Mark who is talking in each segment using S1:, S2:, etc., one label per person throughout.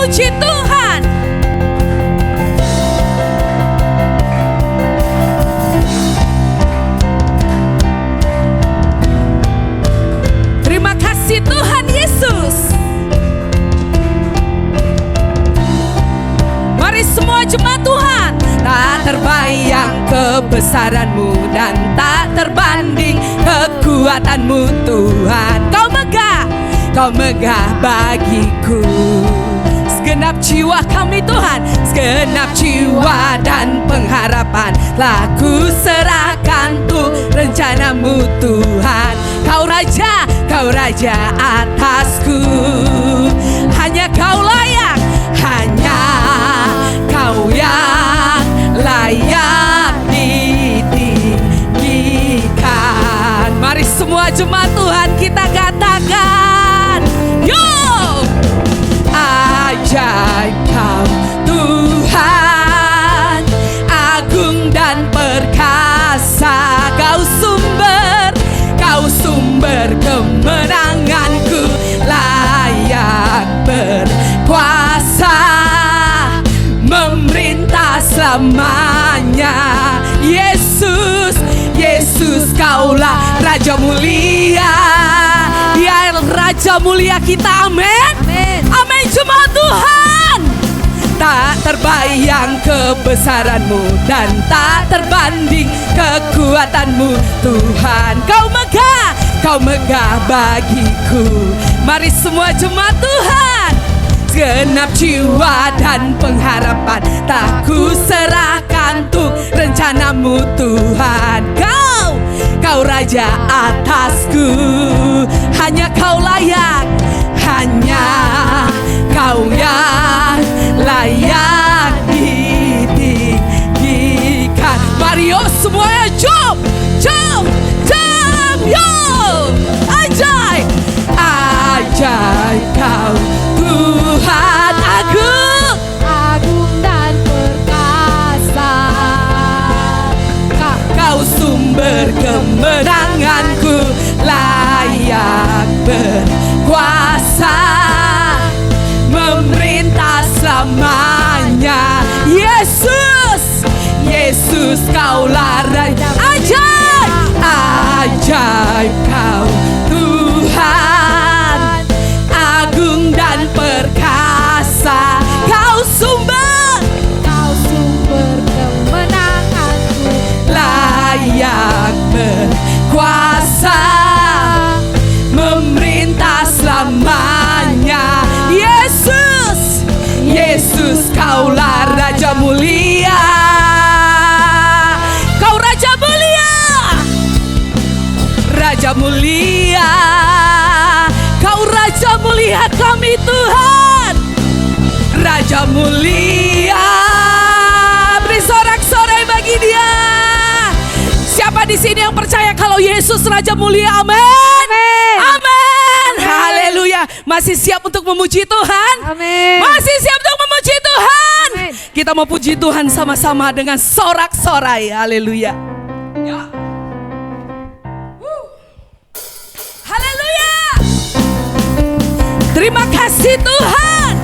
S1: memuji Tuhan. Terima kasih Tuhan Yesus. Mari semua jemaat Tuhan. Tak terbayang kebesaran-Mu dan tak terbanding kekuatan-Mu Tuhan. Kau megah bagiku. Segenap jiwa kami Tuhan, segenap jiwa dan pengharapan telah ku serahkan untuk rencana-Mu Tuhan. Kau Raja atasku. Hanya Kau layak, hanya Kau yang layak ditinggikan. Mari semua jemaat Tuhan kita katakan, yo! Ajaib Kau Tuhan, agung dan perkasa. Kau sumber kemenanganku, layak berkuasa, memerintah selamanya. Yesus Kaulah Raja mulia. Dia Raja mulia kita, amin. Amin jemaat Tuhan. Tak terbayang kebesaran-Mu dan tak terbanding kekuatan-Mu Tuhan. Kau megah bagiku. Mari semua jemaat Tuhan, segenap jiwa dan pengharapan tak ku serahkan untuk rencana-Mu Tuhan. Kau Raja atasku. Hanya Kau layak, hanya Kau yang layak ditinggikan. Mari yo semuanya jump, yo. Ajaib Kau Tuhan, agung dan perkasa. Kau sumber kemenanganku, layak berkuasa, memerintah selamanya. Yesus Kaulah Raja. Ajaib Kau Tuhan, agung dan perkasa. Kau sumber kemenanganku, layak berkuasa, memerintah selamanya. Yesus Kaulah Raja mulia. Kau Raja mulia, Raja mulia. Kau Raja mulia kami Tuhan, Raja mulia. Beri sorak-sorai bagi Dia. Siapa di sini yang percaya kalau Yesus Raja mulia? Amin. Amin. Haleluya. Masih siap untuk memuji Tuhan?
S2: Amin.
S1: Masih siap untuk memuji Tuhan?
S2: Amin.
S1: Kita mau puji Tuhan sama-sama dengan sorak-sorai. Haleluya. Ya. Haleluya. Terima kasih Tuhan.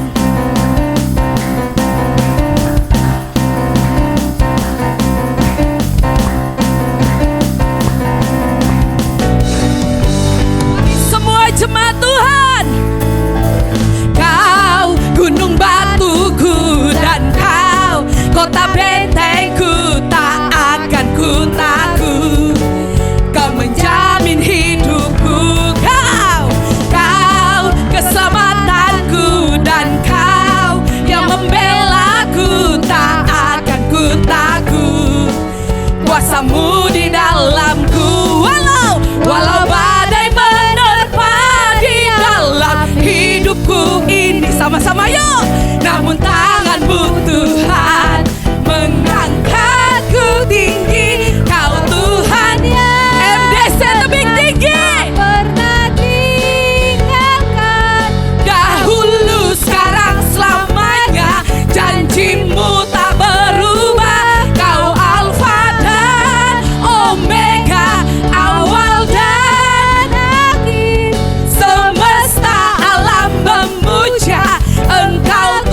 S1: Semua jemaat Tuhan, Kau gunung batuku dan Kau kota bentengku, tak akan ku takut. Kau menjamin hidupku, Kau keselamatanku dan Kau yang membelaku, tak akan ku takut. Kuasa-Mu di dalamku, walau badai menerpa di dalam hidupku ini. Sama-sama yuk. Namun tangan-Mu Tuhan mengangkatku tinggi. Kau Tuhan MDC tebing tinggi,
S2: Pernah tinggalkan
S1: dahulu, sekarang, selamanya. Janji-Mu tak berubah. Kau Alfa dan Omega, awal dan akhir. Semesta alam memuja Engkau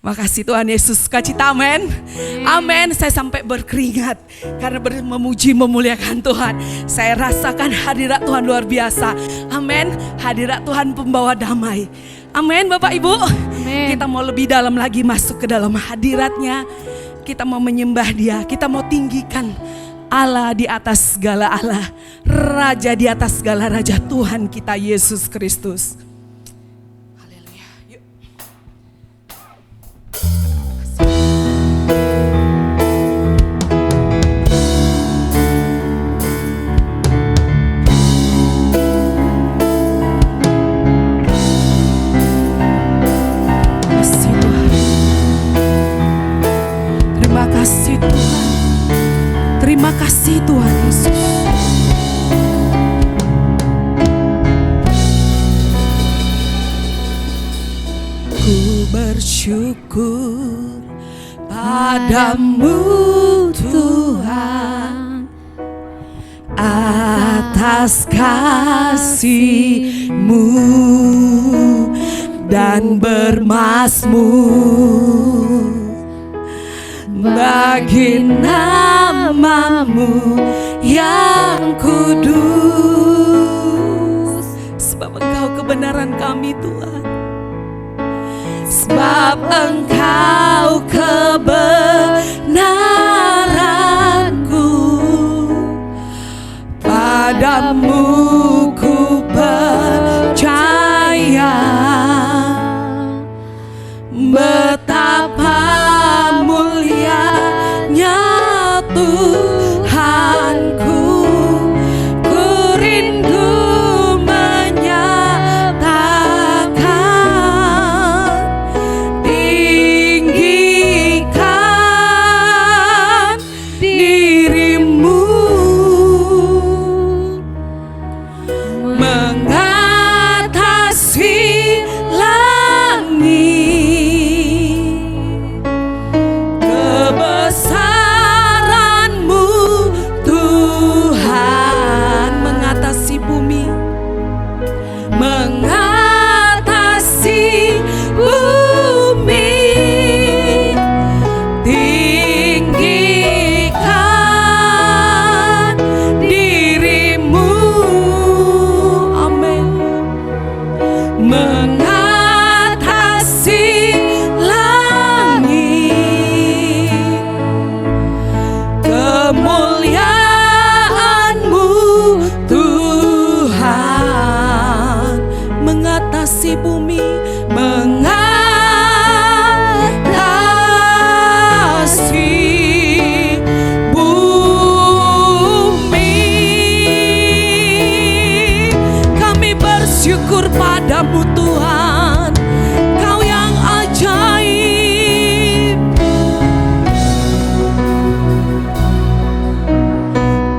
S1: Makasih Tuhan Yesus, sukacita, amin. Amin. Saya sampai berkeringat karena memuji memuliakan Tuhan. Saya rasakan hadirat Tuhan luar biasa. Amin. Hadirat Tuhan pembawa damai. Amin Bapak Ibu.
S2: Amen.
S1: Kita mau lebih dalam lagi masuk ke dalam hadiratnya. Kita mau menyembah Dia. Kita mau tinggikan Allah di atas segala Allah, Raja di atas segala Raja, Tuhan kita Yesus Kristus. Haleluya. Yuk. Terima kasih Tuhan. Terima kasih Tuhan Yesus. Ku bersyukur padamu Tuhan atas kasih-Mu dan bermazmur bagi nama-Mu yang kudus. Sebab Engkau kebenaran kami Tuhan. Sebab Engkau kebenaranku, padamu ku percaya. Betapa mulianya Tuhanku, ku rindu menyatakan, tinggikan diri-Mu, mengatasi langit. Kebesaran-Mu Tuhan mengatasi bumi, mengatasi bumi. Tinggikan diri-Mu, amin, mengatasi langit. Kemuliaan-Mu Tuhan mengatasi bumi, mengatasi bumi. Kami bersyukur padamu Tuhan, Kau yang ajaib.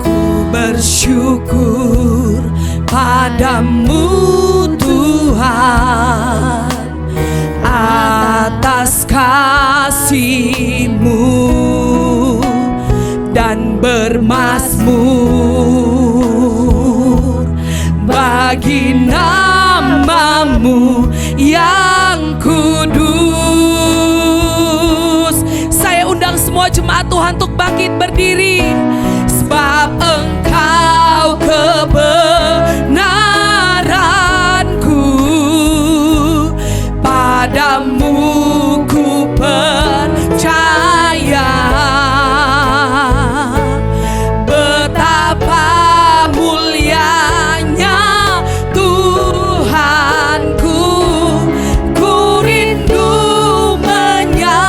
S1: Ku bersyukur padamu Tuhan atas kasih-Mu dan bermazmur bagi nama-Mu yang kudus. Saya undang semua jemaat Tuhan untuk bangkit berdiri. Sebab Engkau kebenaranku, padamu ku percaya. Betapa mulianya Tuhanku, ku rindu menyatakan,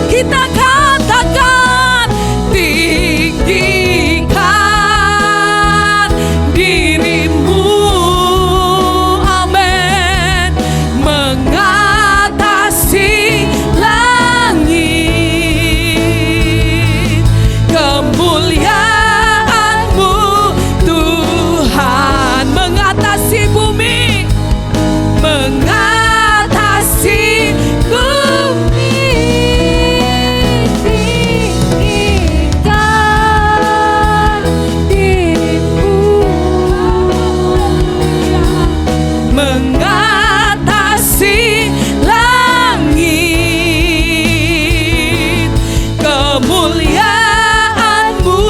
S1: Kita katakan tinggikan dirimu, amin, mengatasi langit. Kemuliaan-Mu Tuhan mengatasi bumi, mengatasi bumi. Tinggikan dirimu, mengatasi langit. Kemuliaan-Mu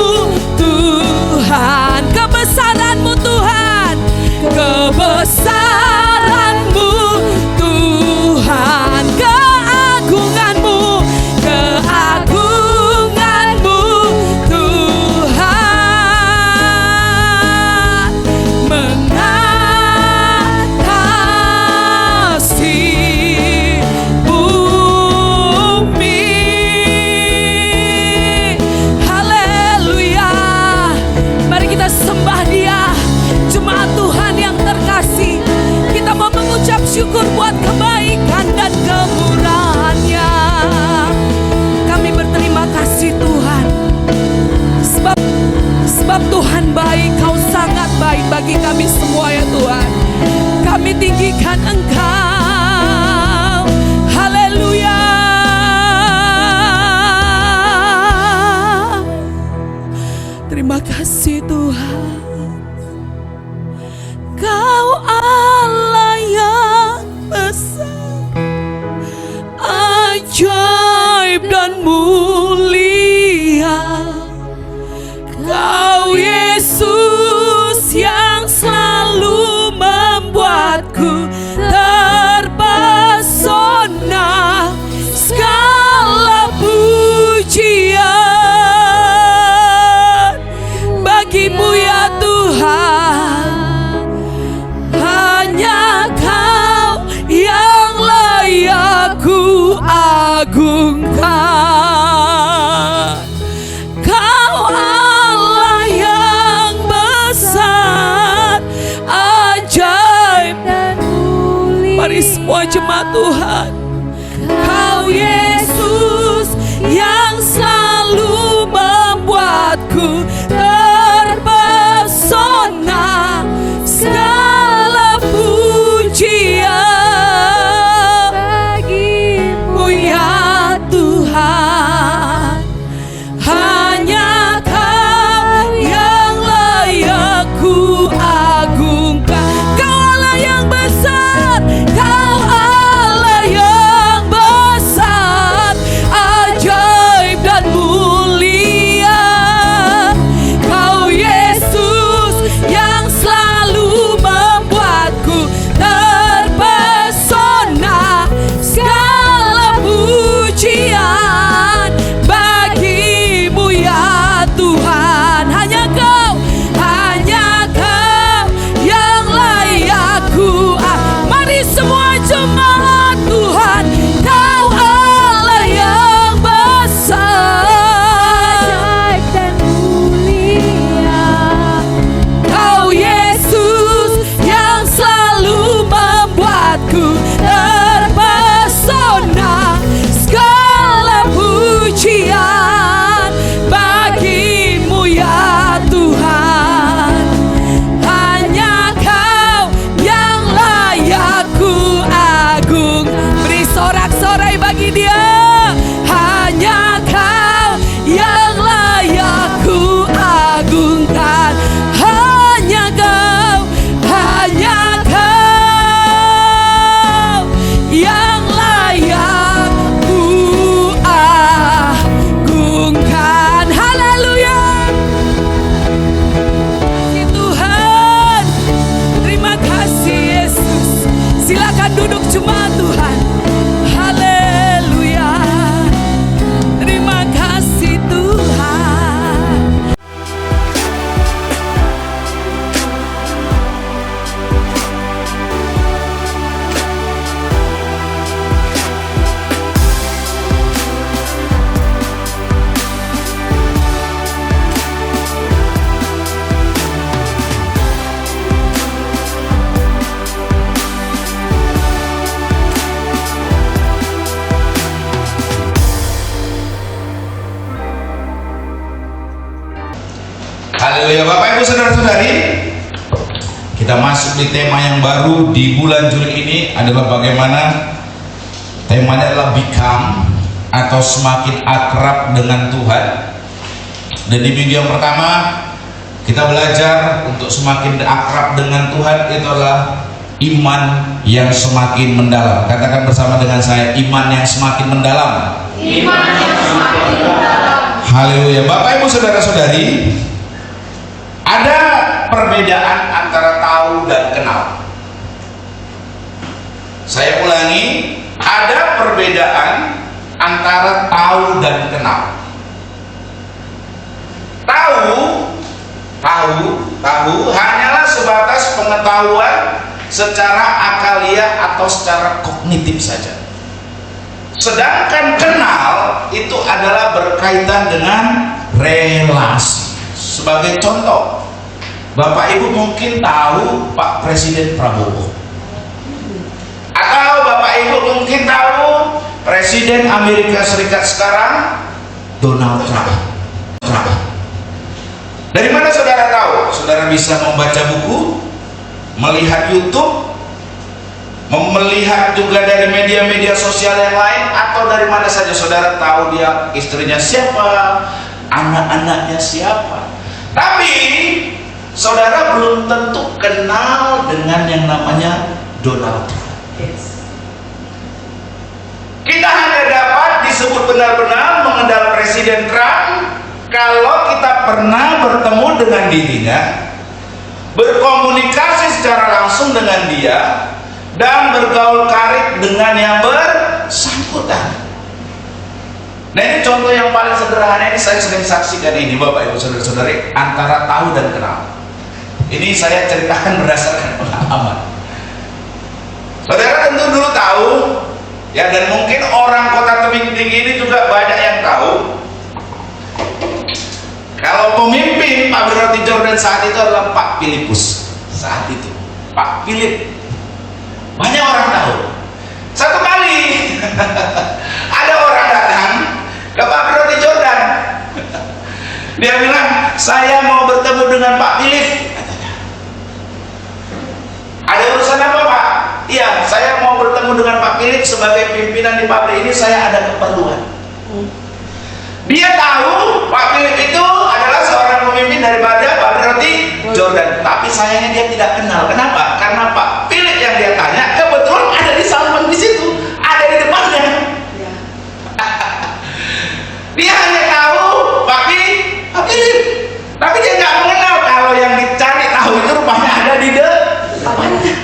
S1: Tuhan, kebesaran-Mu Tuhan, kebesaran-Mu Tuhan, keagungan-Mu, keagungan-Mu Tuhan, mengatasi bumi. Haleluya. Mari kita sembah Dia, jemaat Tuhan yang terkasih. Kita mau mengucap syukur buat kebaikan dan kemurahan-Nya. Kami berterima kasih Tuhan, sebab Tuhan baik, Kau sangat baik bagi kami semua ya Tuhan. Kami tinggikan Engkau. Haleluya. Terima kasih Tuhan. Kau Allah yang besar, ajaib dan mulia. Kau Yesus yang selalu membuatku terpesona. Segala pujian bagi-Mu ya Tuhan. Hanya Kau yang layak ku agungkan. Kau Allah yang besar, ajaib dan mulia. Mari semua jemaat Tuhan, Kau Yesus yang selalu membuatku terpesona. Segala pujian bagi-Mu ya Tuhan. Hanya Kau yang layak ku agungkan. Kau Allah yang besar, Kau Allah yang
S2: Haleluya. Bapak Ibu Saudara-saudari, kita masuk di tema yang baru di bulan Juli ini adalah bagaimana temanya adalah become atau semakin akrab dengan Tuhan. Dan di minggu yang pertama kita belajar untuk semakin akrab dengan Tuhan itu adalah iman yang semakin mendalam. Katakan bersama dengan saya, iman yang semakin mendalam.
S3: Iman yang semakin mendalam.
S2: Haleluya. Bapak Ibu Saudara-saudari, ada perbedaan antara tahu dan kenal. Saya ulangi, ada perbedaan antara tahu dan kenal. Tahu hanyalah sebatas pengetahuan secara akaliah atau secara kognitif saja. Sedangkan kenal itu adalah berkaitan dengan relasi. Sebagai contoh, Bapak Ibu mungkin tahu Pak Presiden Prabowo, atau Bapak Ibu mungkin tahu Presiden Amerika Serikat sekarang Donald Trump. Dari mana saudara tahu? Saudara bisa membaca buku, melihat YouTube, melihat juga dari media-media sosial yang lain, atau dari mana saja saudara tahu dia istrinya siapa, anak-anaknya siapa. Tapi saudara belum tentu kenal dengan yang namanya Donald Trump. Kita hanya dapat disebut benar-benar mengenal Presiden Trump kalau kita pernah bertemu dengan dirinya, berkomunikasi secara langsung dengan dia, dan bergaul karib dengan yang bersangkutan. Nah, ini contoh yang paling sederhana, ini saya sering saksikan ini Bapak Ibu Saudara-saudari, antara tahu dan kenal. Ini saya ceritakan berdasarkan pengalaman. Saudara tentu dulu tahu, ya, dan mungkin orang Kota Tebing Tinggi ini juga banyak yang tahu, kalau pemimpin Pak Berarti Jordan saat itu adalah Pak Filipus. Saat itu Pak Filip, banyak orang tahu. Satu kali ada orang datang ke Pak Berarti Jordan, dia bilang, saya mau bertemu dengan Pak Filip, katanya. Ada urusan apa Pak? Iya, saya mau bertemu dengan Pak Filip sebagai pimpinan di pabrik ini, saya ada keperluan. Dia tahu Pak Filip itu adalah seorang pemimpin daripada Pak Berarti Jordan, tapi sayangnya dia tidak kenal. Kenapa? Karena Pak Filip yang dia tanya kebetulan ada di samping di situ, ada di depannya. Dia hanya tahu Pak Filip, tapi dia nggak mengenal kalau yang dicari tahu itu rupanya ada di depannya.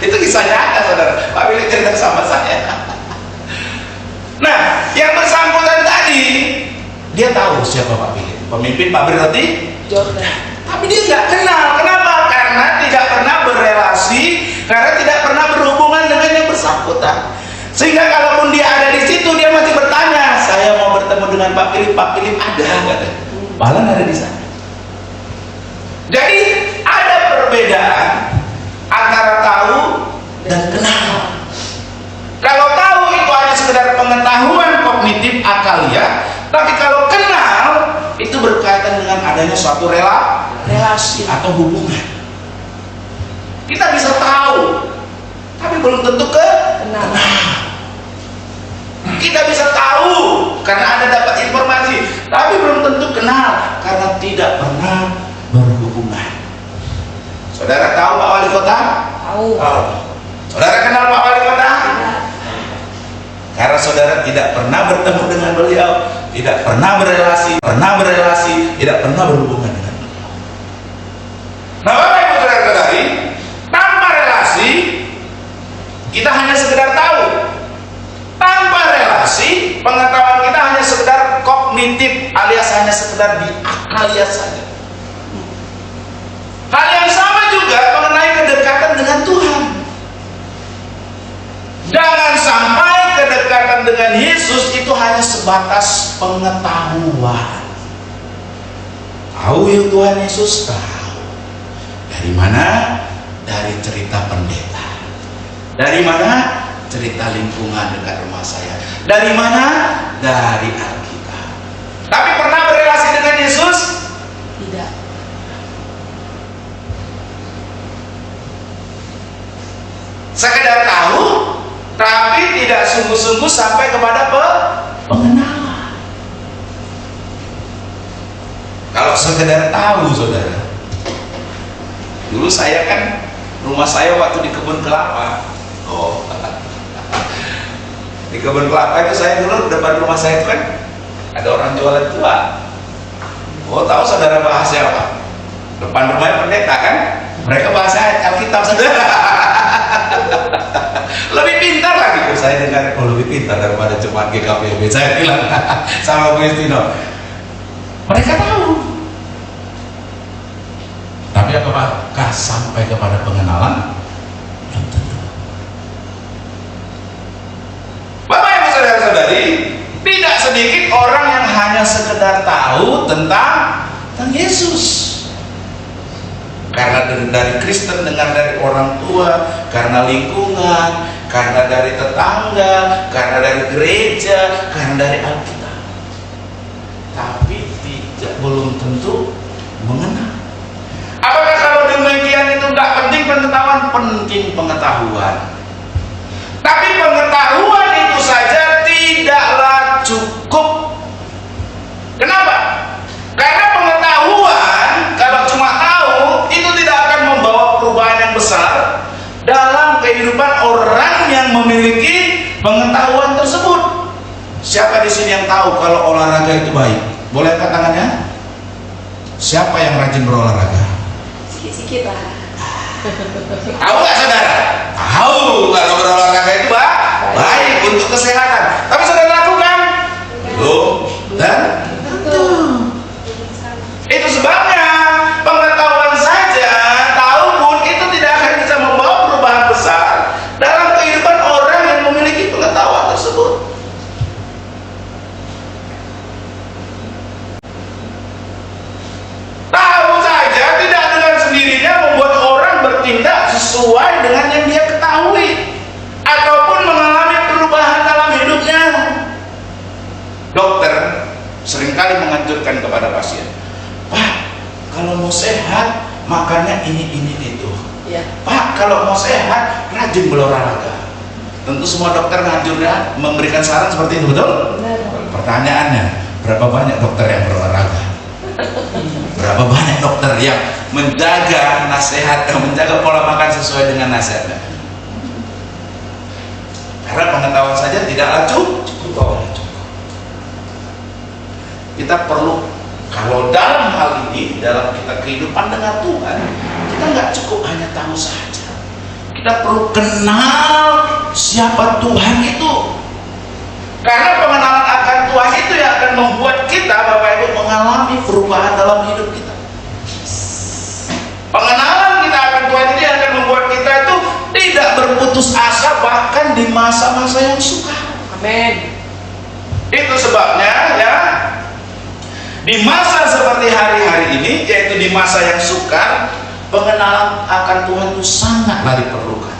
S2: Itu kisah nyata, saudara. Pak Filip cerita sama saya. Nah, yang bersangkutan tadi, dia tahu siapa Pak Filip, pemimpin Pak Berarti Jordan, tapi dia nggak kenal. Kenapa? Karena tidak pernah berrelasi, karena tidak pernah berhubungan dengan yang bersangkutan. Sehingga kalaupun dia ada di situ, dia masih bertanya, saya mau bertemu dengan Pak Filip ada, kata. Malah ada di sana. Jadi ada perbedaan antara tahu dan kenal. Kalau tahu itu hanya sekedar pengetahuan kognitif akaliah, tapi kalau kenal itu berkaitan dengan adanya suatu relasi atau hubungan. Kita bisa tahu, tapi belum tentu kenal. Kita bisa tahu karena ada dapat informasi, tapi belum tentu kenal karena tidak pernah berhubungan. Saudara tahu Pak Wali Kota? Tahu. Saudara kenal Pak Wali Kota? Karena saudara tidak pernah bertemu dengan beliau, tidak pernah berrelasi, tidak pernah berhubungan dengan beliau. Nah, Bapak Ibu saudara-saudari, tanpa relasi kita hanya sekedar tahu. Tanpa relasi, pengetahuan kita hanya sekedar kognitif, alias hanya sekedar diakaliah saja. Hal yang sama juga mengenai kedekatan dengan Tuhan. Jangan sampai kedekatan dengan Yesus itu hanya sebatas pengetahuan. Tahu ya Tuhan Yesus? Tahu. Dari mana? Dari cerita pendeta. Dari mana? Cerita lingkungan dekat rumah saya. Dari mana? Dari Alkitab. Tapi pernah berrelasi dengan Yesus? tapi tidak sungguh-sungguh sampai kepada pengenalan. Kalau sekedar tahu, saudara, dulu saya kan rumah saya waktu di kebun kelapa. Di kebun kelapa itu saya dulu depan rumah saya itu kan ada orang jualan tua. Tahu saudara bahasnya apa? Depan rumahnya pendeta kan? Mereka bahasa Alkitab, saudara. Lebih pintar lagi. Saya dengar, lebih pintar daripada cuma GKPB. Saya bilang sama Bu Estino. Mereka tahu. Tapi apakah sampai kepada pengenalan? Belum tentu. Bapak Ibu saudara-saudari, tidak sedikit orang yang hanya sekedar tahu tentang Yesus. Karena dari Kristen, dengar dari orang tua, karena lingkungan, karena dari tetangga, karena dari gereja, karena dari Alkitab. Tapi belum tentu mengenal. Apakah kalau demikian itu nggak penting pengetahuan? Penting pengetahuan. Tapi pengetahuan itu saja tidaklah cukup. Kenapa? Karena pengetahuan kalau cuma tahu itu tidak akan membawa perubahan yang besar dalam kehidupan orang yang memiliki pengetahuan tersebut. Siapa di sini yang tahu kalau olahraga itu baik? Boleh angkat tangannya? Siapa yang rajin berolahraga?
S3: Sikit-sikit lah.
S2: Tahu nggak saudara? Tahu kalau berolahraga itu baik untuk kesehatan. Tapi saudara lakukan? Belum. Dan itu sebabnya pengetahuan saja, tahu pun itu tidak akan bisa membawa perubahan besar dalam kehidupan orang yang memiliki pengetahuan tersebut. Tahu saja tidak dengan sendirinya membuat orang bertindak sesuai dengan yang dia ketahui ataupun mengalami perubahan dalam hidupnya. Dokter seringkali menganjurkan kepada pasien, Pak, kalau mau sehat makannya ini itu.
S3: Ya.
S2: Pak, kalau mau sehat rajin berolahraga. Tentu semua dokter menganjurkan, memberikan saran seperti itu, betul?
S3: Benar.
S2: Pertanyaannya, berapa banyak dokter yang berolahraga? Berapa banyak dokter yang menjaga nasihat, menjaga pola makan sesuai dengan nasihatnya? Karena pengetahuan saja tidaklah cukup. Kita perlu, kalau dalam hal ini, dalam kita kehidupan dengan Tuhan, kita nggak cukup hanya tahu saja. Kita perlu kenal siapa Tuhan itu. Karena pengenalan akan Tuhan itu yang akan membuat kita, Bapak Ibu, mengalami perubahan dalam hidup kita. Pengenalan kita akan Tuhan ini akan membuat kita itu tidak berputus asa bahkan di masa-masa yang sukar.
S3: Amin.
S2: Itu sebabnya ya, di masa seperti hari-hari ini, yaitu di masa yang sukar, pengenalan akan Tuhan itu sangatlah diperlukan.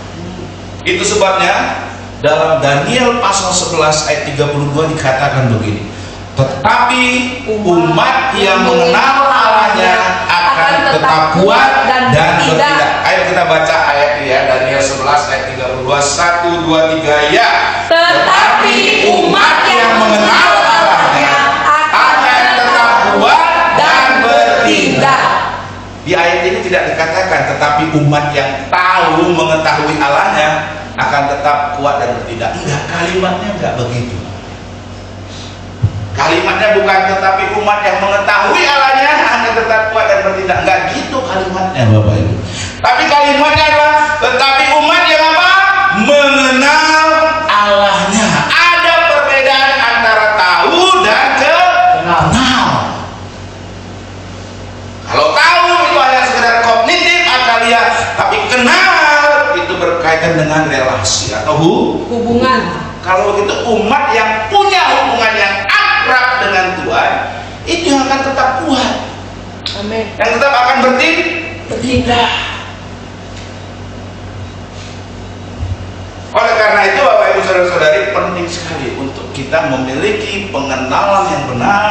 S2: Itu sebabnya dalam Daniel pasal 11 ayat 32 dikatakan begini, tetapi umat yang mengenal Allahnya akan tetap kuat dan bertindak. Ayo kita baca ayat ini ya, Daniel 11 ayat 32, 1, 2, 3 ya.
S3: Tetapi umat yang mengenal Allahnya
S2: akan tetap kuat dan bertindak.
S4: Di ayat ini tidak dikatakan tetapi umat yang tahu mengetahui Allahnya akan tetap kuat dan bertindak. Enggak, kalimatnya enggak begitu. Kalimatnya bukan tetapi umat yang mengetahui Allahnya akan tetap kuat dan bertindak. Enggak gitu kalimatnya, Bapak Ibu. Tapi kalimatnya adalah tetapi umat yang apa? Mengenal Allahnya. Ada perbedaan antara tahu dan kenal. Kalau tahu itu hanya sekedar kognitif akaliah, tapi kenal itu berkaitan dengan relasi atau
S3: hubungan.
S2: Kalau begitu umat yang punya hubungan yang akrab dengan Tuhan itu yang akan tetap kuat.
S3: Amin.
S2: Yang tetap akan bertindak. Oleh karena itu Bapak Ibu Saudara-saudari, penting sekali untuk kita memiliki pengenalan yang benar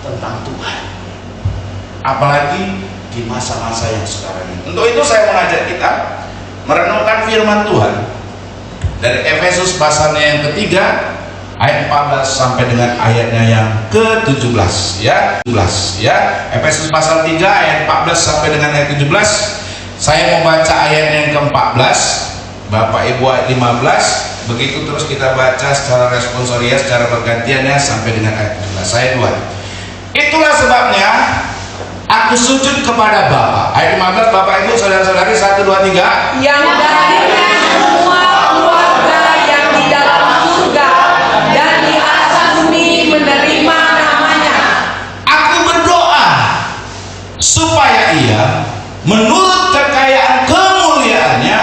S2: tentang Tuhan. Apalagi di masa-masa yang sekarang ini. Untuk itu saya mengajak kita merenungkan firman Tuhan
S4: Dari Efesus pasalnya yang ketiga ayat 14 sampai dengan ayatnya yang ke-17 ya. 17 ya. Efesus pasal 3 ayat 14 sampai dengan ayat 17. Saya mau baca ayat yang ke-14, Bapak Ibu ayat 15. Begitu terus kita baca secara responsorial, secara bergantiannya sampai dengan ayat 17. Saya buat. Itulah sebabnya aku sujud kepada Bapa. Ayat 15, Bapak Ibu saudara-saudari, 1 2 3.
S3: Yang darinya semua keluarga yang di dalam surga dan di atas bumi menerima namanya.
S4: Aku berdoa supaya Ia menurut kekayaan kemuliaannya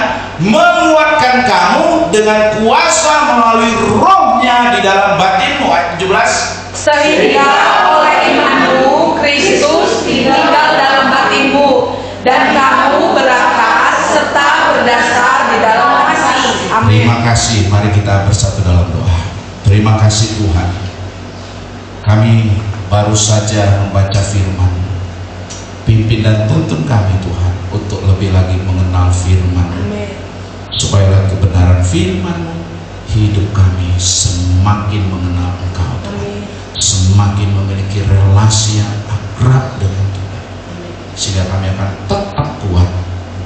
S4: menguatkan kamu dengan kuasa melalui rohnya di dalam batinmu. Ayat 17.
S3: Sehingga oleh imanmu Kristus tinggal dalam batinmu dan kamu berakar serta berdasar di dalam kasih. Amin.
S4: Terima kasih. Mari kita bersatu dalam doa. Terima kasih Tuhan. Kami baru saja membaca firman. Pimpin dan tuntun kami Tuhan untuk lebih lagi mengenal firman.
S3: Amin.
S4: Supaya kebenaran firman hidup kami semakin mengenal Engkau Tuhan. Semakin memiliki relasi yang akrab dengan Tuhan. Sehingga kami akan tetap kuat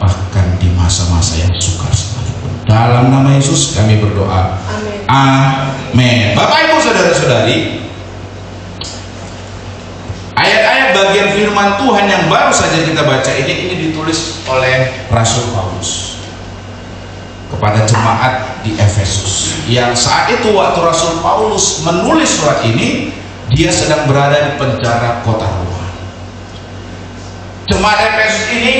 S4: bahkan di masa-masa yang sukar sekalipun. Dalam nama Yesus kami berdoa.
S3: Amin.
S4: Amin. Bapak Ibu saudara-saudari, ayat-ayat bagian firman Tuhan yang baru saja kita baca ini ditulis oleh Rasul Paulus kepada jemaat di Efesus, yang saat itu waktu Rasul Paulus menulis surat ini dia sedang berada di penjara kota Roma. Jemaat Efesus ini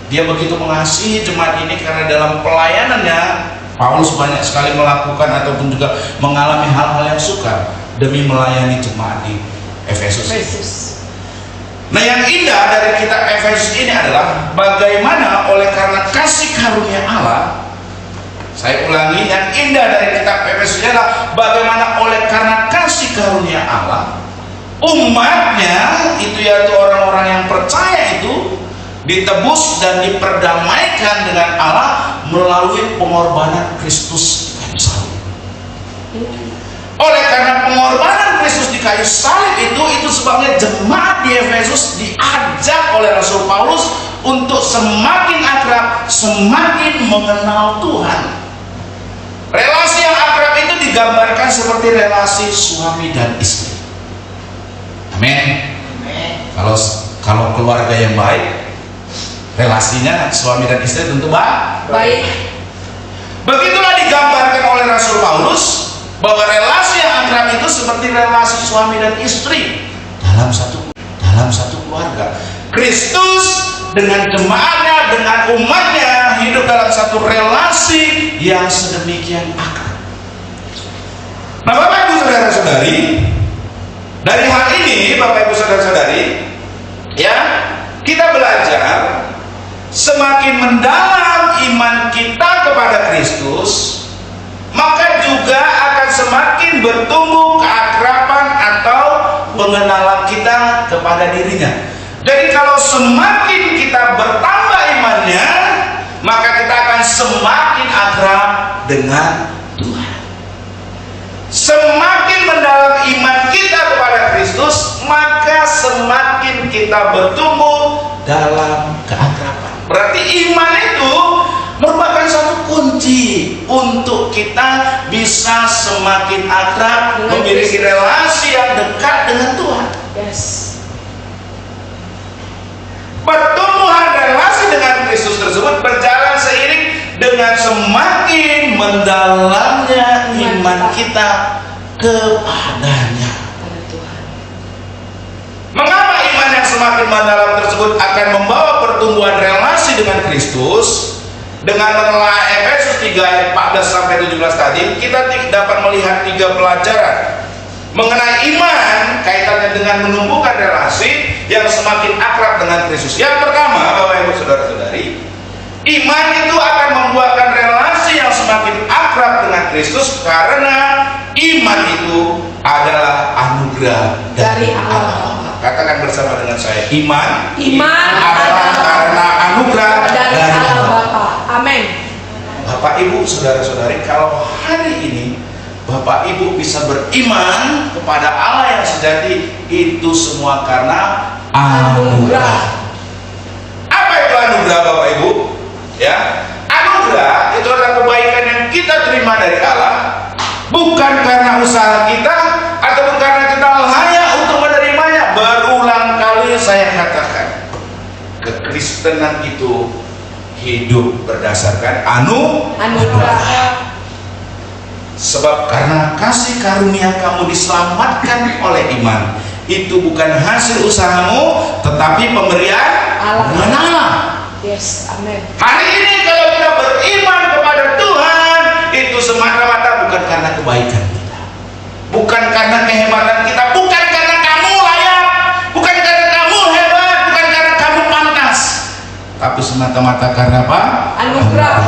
S4: dia begitu mengasihi jemaat ini karena dalam pelayanannya Paulus banyak sekali melakukan ataupun juga mengalami hal-hal yang sukar demi melayani jemaat di Efesus. Nah, yang indah dari kitab Efesus ini adalah bagaimana oleh karena kasih karunia Allah. Saya ulangi, yang indah dari kitab Efesus ini adalah bagaimana oleh karena kasih karunia Allah, umatnya itu yaitu orang-orang yang percaya itu ditebus dan diperdamaikan dengan Allah melalui pengorbanan Kristus di kayu salib. Oleh karena pengorbanan Kristus di kayu salib itu sebabnya jemaat di Efesus diajak oleh Rasul Paulus untuk semakin akrab, semakin mengenal Tuhan. Relasi yang akrab itu digambarkan seperti relasi suami dan istri. Amin. Kalau keluarga yang baik, relasinya suami dan istri tentu baik. Begitulah digambarkan oleh Rasul Paulus bahwa relasi yang akrab itu seperti relasi suami dan istri dalam satu keluarga. Kristus dengan jemaatnya, dengan umatnya hidup dalam satu relasi yang sedemikian akrab. Nah, Bapak Ibu saudara-saudari, dari hal ini Bapak Ibu saudara-saudari, ya, kita belajar semakin mendalam iman kita kepada Kristus, maka juga akan semakin bertumbuh keakraban atau pengenalan kita kepada dirinya. Jadi kalau semakin kita bertambah imannya, maka kita akan semakin akrab dengan Tuhan. Semakin mendalam iman kita kepada Kristus, maka semakin kita bertumbuh dalam keakraban. Berarti iman itu merupakan satu kunci untuk kita bisa semakin akrab, memiliki relasi yang dekat dengan Tuhan. Pertumbuhan relasi dengan Kristus tersebut berjalan seiring dengan semakin mendalamnya iman kita kepadanya. Mengapa iman yang semakin mendalam tersebut akan membawa pertumbuhan relasi dengan Kristus? Dengan menelaah Efesus 3 ayat 14 sampai 17 tadi, kita dapat melihat 3 pelajaran mengenai iman kaitannya dengan menumbuhkan relasi yang semakin akrab dengan Kristus. Yang pertama, Bapak Ibu saudara-saudari, iman itu akan membuatkan relasi yang semakin akrab dengan Kristus karena iman itu adalah anugerah dari Allah. Katakan bersama dengan saya, iman
S3: adalah
S4: karena anugerah dari Allah.
S3: Amin.
S4: Bapak Bapak Ibu, saudara-saudari, kalau hari ini Bapak Ibu bisa beriman kepada Allah yang sejati, itu semua karena anugerah. Apa itu anugerah, Bapak Ibu? Ya, anugerah itu adalah kebaikan yang kita terima dari Allah, bukan karena usaha kita atau karena kita layak untuk menerimanya. Berulang kali saya katakan, kekristenan itu hidup berdasarkan anugerah. Sebab karena kasih karunia kamu diselamatkan oleh iman. Itu bukan hasil usahamu, tetapi pemberian Allah.
S3: Yes, amin.
S4: Hari ini kalau kita beriman kepada Tuhan, itu semata-mata bukan karena kebaikan kita, bukan karena kehebatan kita, bukan karena kamu layak, bukan karena kamu hebat, bukan karena kamu pantas, tapi semata-mata karena apa?
S3: Anugerah.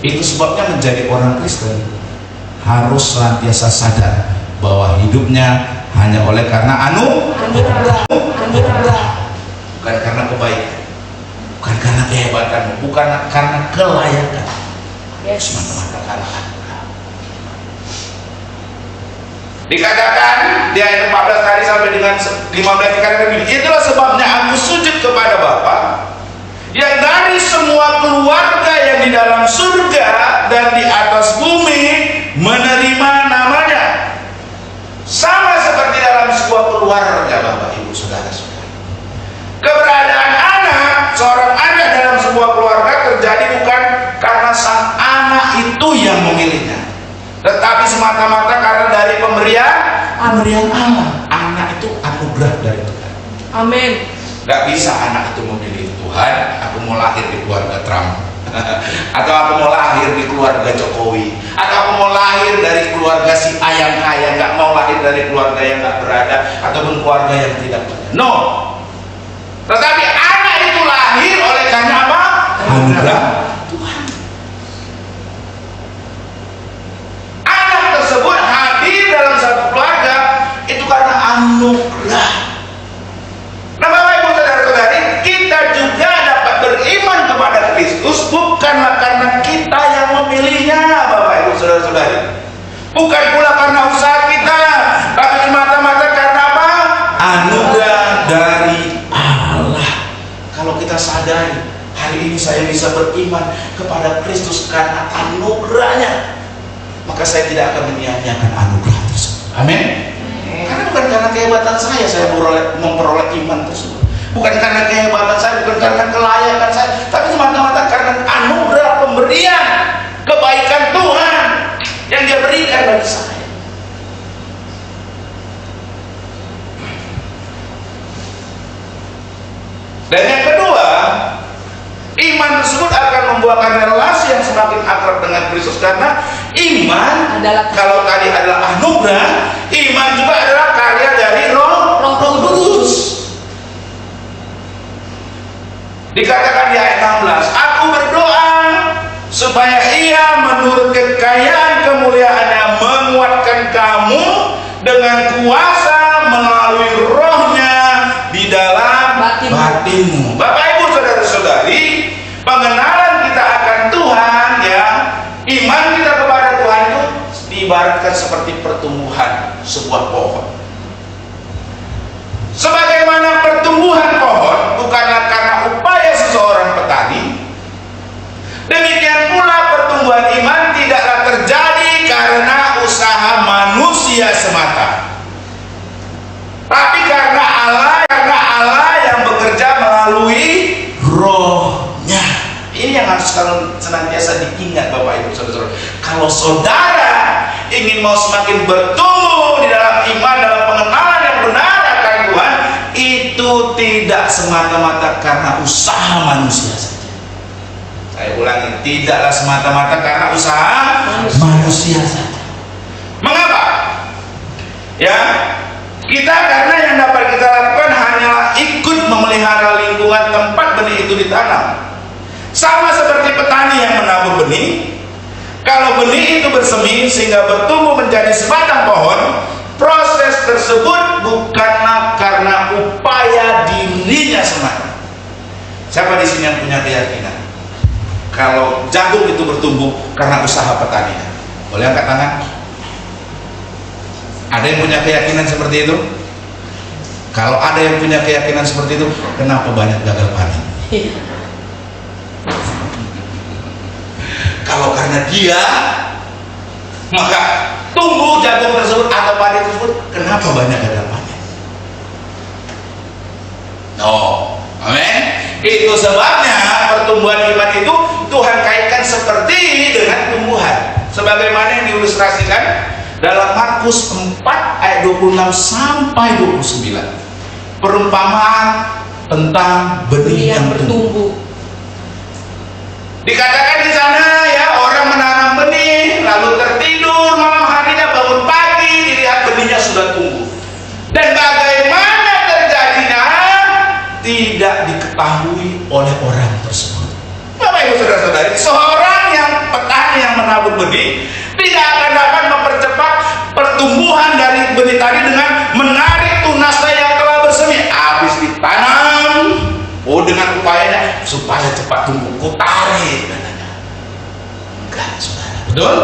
S4: Itu sebabnya menjadi orang Kristen harus senantiasa sadar bahwa hidupnya hanya oleh karena anugerah, bukan karena kebaikan, bukan karena kehebatanmu, bukan karena kelayakan.
S3: Yes.
S4: Semata-mata karena anugerah. Dikatakan di ayat 14 tadi sampai dengan 15 dikatakan begini, itulah sebabnya aku sujud kepada Bapa yang dari semua keluarga yang di dalam surga dan di atas bumi menerima namanya. Sama seperti dalam sebuah keluarga, Bapak Ibu saudara-saudara, keberadaan anak, seorang anak dalam sebuah keluarga terjadi bukan karena sang anak itu yang memilihnya, tetapi semata-mata karena dari pemberian Allah. Anak itu anugerah dari Tuhan.
S3: Amin.
S4: Gak bisa anak itu memilih, Tuhan, aku mau lahir di keluarga Trump, atau aku mau lahir di keluarga Jokowi, atau aku mau lahir dari keluarga si ayam kaya, gak mau lahir dari keluarga yang gak berada ataupun keluarga yang tidak berada. No. Tetapi anak itu lahir oleh karena apa? Anugerah Tuhan. Anak tersebut hadir dalam satu keluarga itu karena anugerah. Nah, Bapak Ibu saudara-saudari, kita juga dapat beriman kepada Kristus bukanlah karena kita yang memilihnya, Bapak Ibu saudara-saudari, bukan pula karena usaha kita, tapi semata-mata karena apa? Anugerah dari Allah. Kalau kita sadari hari ini saya bisa beriman kepada Kristus karena anugerahnya, maka saya tidak akan menyia-nyiakan anugerah tersebut. Amin. Karena bukan karena kehebatan saya memperoleh iman tersebut, bukan karena kehebatan saya, bukan karena kelayakan saya, tapi semata-mata karena anugerah pemberian kebaikan Tuhan yang Dia berikan bagi saya. Dan yang kedua, iman tersebut akan membuahkan relasi yang semakin akrab dengan Kristus, karena iman kalau tadi adalah anugerah, iman juga adalah karya dari Roh Kudus. Dikatakan di ayat 16, aku berdoa supaya Ia menurut kekayaan kemuliaannya menguatkan kamu dengan kuasa melalui Roh-Nya di dalam batinmu. Bapak Ibu saudara-saudari, pengenalan kita akan Tuhan, ya, iman kita kepada Tuhan itu diibaratkan seperti pertumbuhan sebuah pohon. Sebagaimana pertumbuhan pohon bukanlah karena upaya seseorang petani, demikian pula pertumbuhan iman tidaklah terjadi karena usaha manusia semata, tapi karena Allah yang bekerja melalui Roh-Nya. Ini yang harus senantiasa diingat, Bapak Ibu saudara-saudara. Kalau saudara ingin mau semakin bertumbuh di dalam iman, dalam pengenalan yang benar akan Tuhan, itu tidak semata-mata karena usaha manusia saja. Saya ulangi, tidaklah semata-mata karena usaha manusia saja. Mengapa? Ya, kita karena yang dapat kita lakukan hanyalah ikut memelihara lingkungan tempat benih itu ditanam. Sama seperti petani yang menabur benih. Kalau benih itu bersemi sehingga bertumbuh menjadi sebatang pohon, proses tersebut bukanlah karena upaya dirinya semata. Siapa di sini yang punya keyakinan kalau jagung itu bertumbuh karena usaha petani? Boleh angkat tangan? Ada yang punya keyakinan seperti itu? Kalau ada yang punya keyakinan seperti itu, kenapa banyak gagal panen? Kalau karena dia, maka tumbuh jagung tersebut atau padi tersebut, kenapa banyak gagal panen? No, amin. Itu sebabnya pertumbuhan iman itu Tuhan kaitkan seperti dengan tumbuhan, sebagaimana yang diilustrasikan dalam Markus 4 ayat 26 sampai 29. Perumpamaan tentang benih yang bertumbuh. Dikatakan di sana ya, orang menanam benih lalu tertidur, malam harinya bangun pagi dilihat benihnya sudah tumbuh. Dan bagaimana terjadinya tidak diketahui oleh orang tersebut. Bapak Ibu Saudara-saudari, seorang yang petani yang menabur benih tidak akan dapat mempercepat pertumbuhan dari benih tadi dengan menarik tunasnya yang telah bersemi. Habis ditanam, dengan upayanya supaya cepat tumbuh, ku tarik katanya. Enggak, saudara. Betul?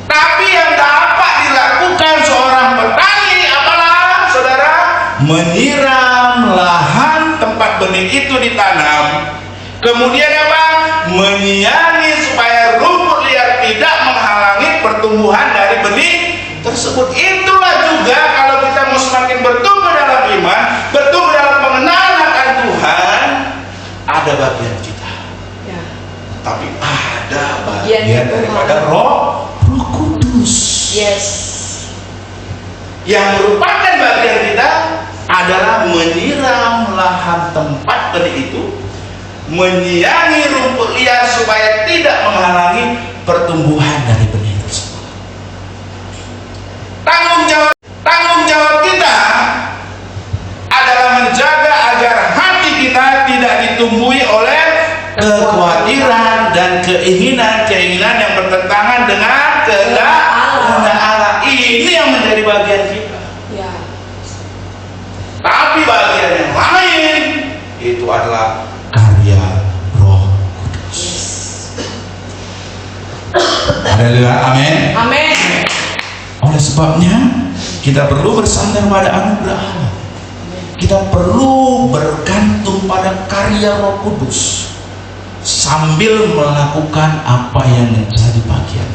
S4: Tapi yang dapat dilakukan seorang petani apalah, saudara? Menyiram lahan tempat benih itu ditanam. Kemudian apa? Menyiangi supaya rumput liar tidak menghalangi pertumbuhan dari benih tersebut. Itulah juga kalau kita mau semakin bertumbuh dalam iman, bertumbuh dalam pengenalan akan Tuhan, ada bagian kita.
S3: Ya.
S4: Tapi ada bagian daripada Roh Kudus.
S3: Yes.
S4: Yang merupakan bagian kita adalah menyiram lahan tempat benih itu, menyiangi rumput liar supaya tidak menghalangi pertumbuhan dari benih tersebut. Tanggung jawab kita adalah menjaga agar hati kita tidak ditumbuhi oleh kekhawatiran dan keinginan yang bertentangan dengan kehendak Allah. Ini yang menjadi bagian kita.
S3: Ya.
S4: Tapi bagian yang lain itu adalah karya Roh Kudus. Haleluya, amin.
S3: Amin.
S4: Oleh sebabnya kita perlu bersandar pada anugerah Allah. Kita perlu bergantung pada karya Roh Kudus sambil melakukan apa yang menjadi bagian.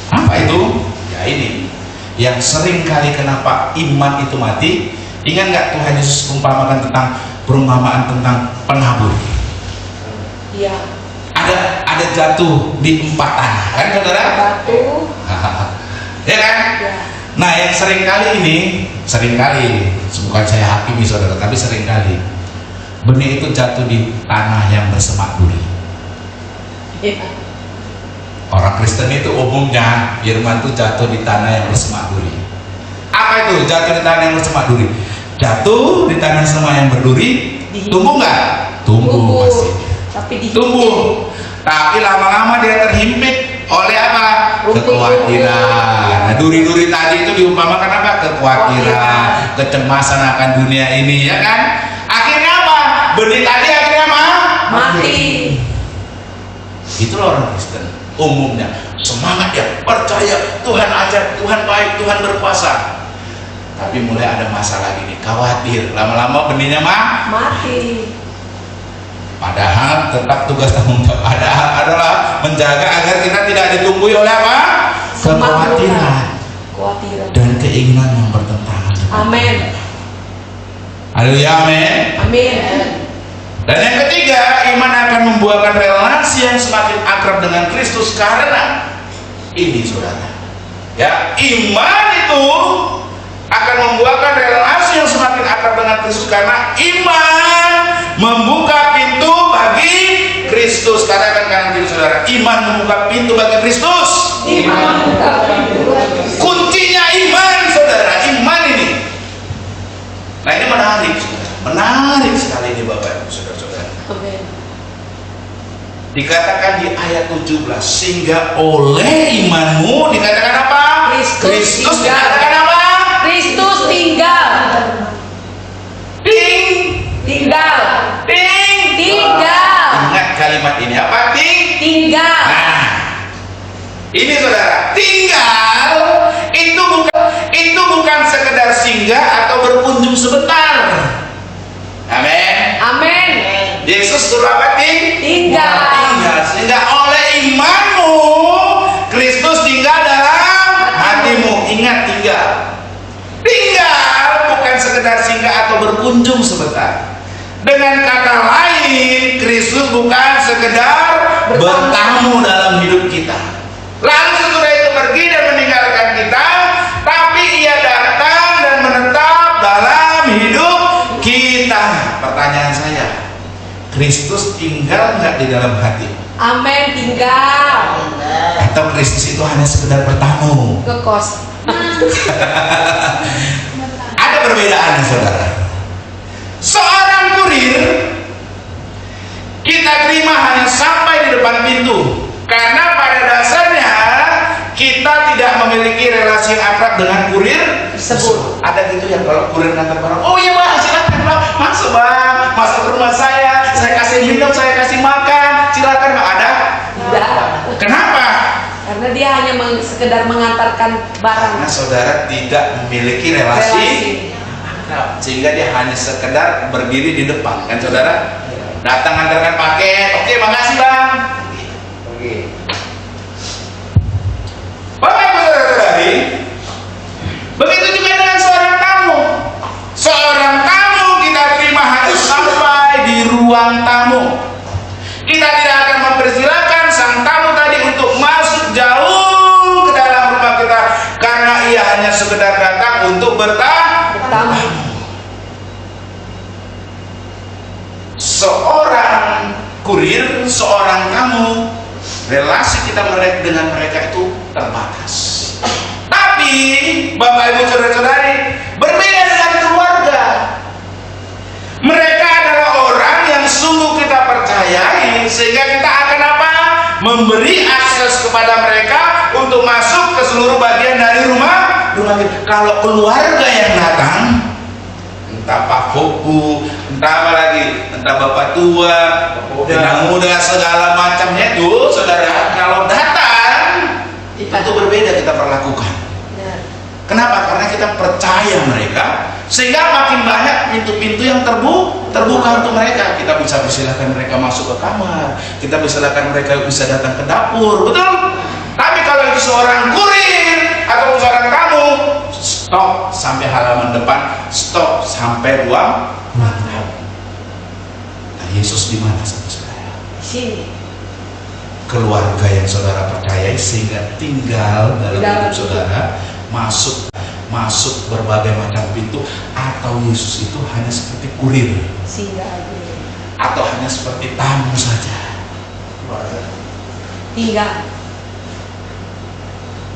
S4: Apa itu? Ya ini yang sering kali kenapa iman itu mati. Ingat nggak Tuhan Yesus umpamakan tentang perumpamaan tentang penabur?
S3: Iya.
S4: Ada jatuh di empat tanah, kan saudara?
S3: Batu.
S4: Ya kan?
S3: Ya.
S4: Nah, yang sering kali ini, bukan saya hakimi saudara, tapi sering kali benih itu jatuh di tanah yang bersemak duri.
S3: Ya.
S4: Orang Kristen itu umumnya firman itu jatuh di tanah yang bersemak duri. Apa itu jatuh di tanah yang bersemak duri? Jatuh di tanah semak yang berduri, tumbuh nggak? Tumbuh pasti.
S3: Tapi
S4: Tumbuh. Tapi lama-lama dia terhimpit oleh apa? Kekhawatiran. Nah, duri-duri tadi itu diumpamakan apa? Kekhawatiran, kecemasan akan dunia ini, ya kan? Akhirnya apa? Benih tadi akhirnya apa?
S3: mati.
S4: Itulah orang Kristen umumnya, semangat ya, percaya Tuhan ajar, Tuhan baik, Tuhan berkuasa. Tapi mulai ada masalah gini, khawatir, lama-lama benihnya
S3: Mati.
S4: Padahal tetap tugas tanggung jawab adalah menjaga agar kita tidak ditumbuhi oleh apa? Kekhawatiran dan keinginan yang bertentangan.
S3: Amin.
S4: Haleluya, amin.
S3: Amin.
S4: Dan yang ketiga, iman akan membuahkan relasi yang semakin akrab dengan Kristus karena ini, saudara. Ya, iman itu akan membuahkan relasi yang semakin akrab dengan Kristus karena iman membuka pintu bagi Kristus. Katakan kanan kiri saudara, iman membuka pintu bagi Kristus.
S3: Iman membuka pintu.
S4: Kuncinya iman, saudara, iman ini. Nah, ini menarik, saudara. Menarik sekali ini Bapak Ibu saudara-saudara.
S3: Amin.
S4: Dikatakan di ayat 17, sehingga oleh imanmu dikatakan apa? Kristus dikatakan apa?
S3: Kristus tinggal.
S4: Ini saudara, tinggal itu bukan sekedar singgah atau berkunjung sebentar. Amin.
S3: Amin.
S4: Yesus suruh apa?
S3: Tinggal.
S4: Sehingga oleh imanmu Kristus tinggal dalam hatimu. Ingat, tinggal bukan sekedar singgah atau berkunjung sebentar. Dengan kata lain, Kristus bukan sekedar bertamu dalam hidup kita, lalu sesudah itu pergi dan meninggalkan kita, tapi ia datang dan menetap dalam hidup kita. Pertanyaan saya, Kristus tinggal nggak di dalam hati?
S3: Amin, tinggal.
S4: Atau Kristus itu hanya sekedar bertamu?
S3: Ke kos.
S4: Ada perbedaannya, saudara. Seorang kurir kita terima hanya sampai di depan pintu, karena pada dasarnya kita tidak memiliki relasi yang akrab dengan kurir tersebut. Ada gitu ya, kalau kurir ngantar barang, oh iya bang, silakan bang, masuk bang, masuk ke rumah saya kasih minum, saya kasih makan, silakan bang. Ada?
S3: Tidak.
S4: Kenapa?
S3: Karena dia hanya sekedar mengantarkan barang.
S4: Karena saudara tidak memiliki relasi. Nah, sehingga dia hanya sekedar berdiri di depan, kan saudara? Datang antarkan paket, oke makasih bang. Oke. Bapak ibu saudara-saudari, begitu juga dengan seorang tamu. Seorang tamu kita terima harus sampai di ruang tamu. Kita tidak akan mempersilahkan sang tamu tadi untuk masuk jauh ke dalam rumah kita, karena ia hanya sekedar datang untuk bertamu. Seorang kurir, seorang tamu, relasi kita dengan mereka itu terbatas. Tapi Bapak Ibu saudara-saudari, berbeda dengan keluarga. Mereka adalah orang yang sungguh kita percayai, sehingga kita akan apa? Memberi akses kepada mereka untuk masuk ke seluruh bagian dari rumah kita. Kalau keluarga yang datang, entah Pak Foku, entah apa lagi, entah Bapak tua, muda, segala macamnya itu, saudara, kalau datang itu berbeda kita perlakukan. Kenapa? Karena kita percaya mereka, sehingga makin banyak pintu-pintu yang terbuka untuk mereka. Kita bisa persilahkan mereka masuk ke kamar, kita persilahkan mereka bisa datang ke dapur, betul? Tapi kalau itu seorang kurir atau seorang tamu, stop sampai halaman depan, stop sampai ruang tamu. Nah, Yesus di mana saudara?
S3: Sini.
S4: Keluarga yang saudara percayai, sehingga tinggal dalam hidup saudara, masuk berbagai macam pintu. Atau Yesus itu hanya seperti kurir, atau hanya seperti tamu saja?
S3: Tinggal.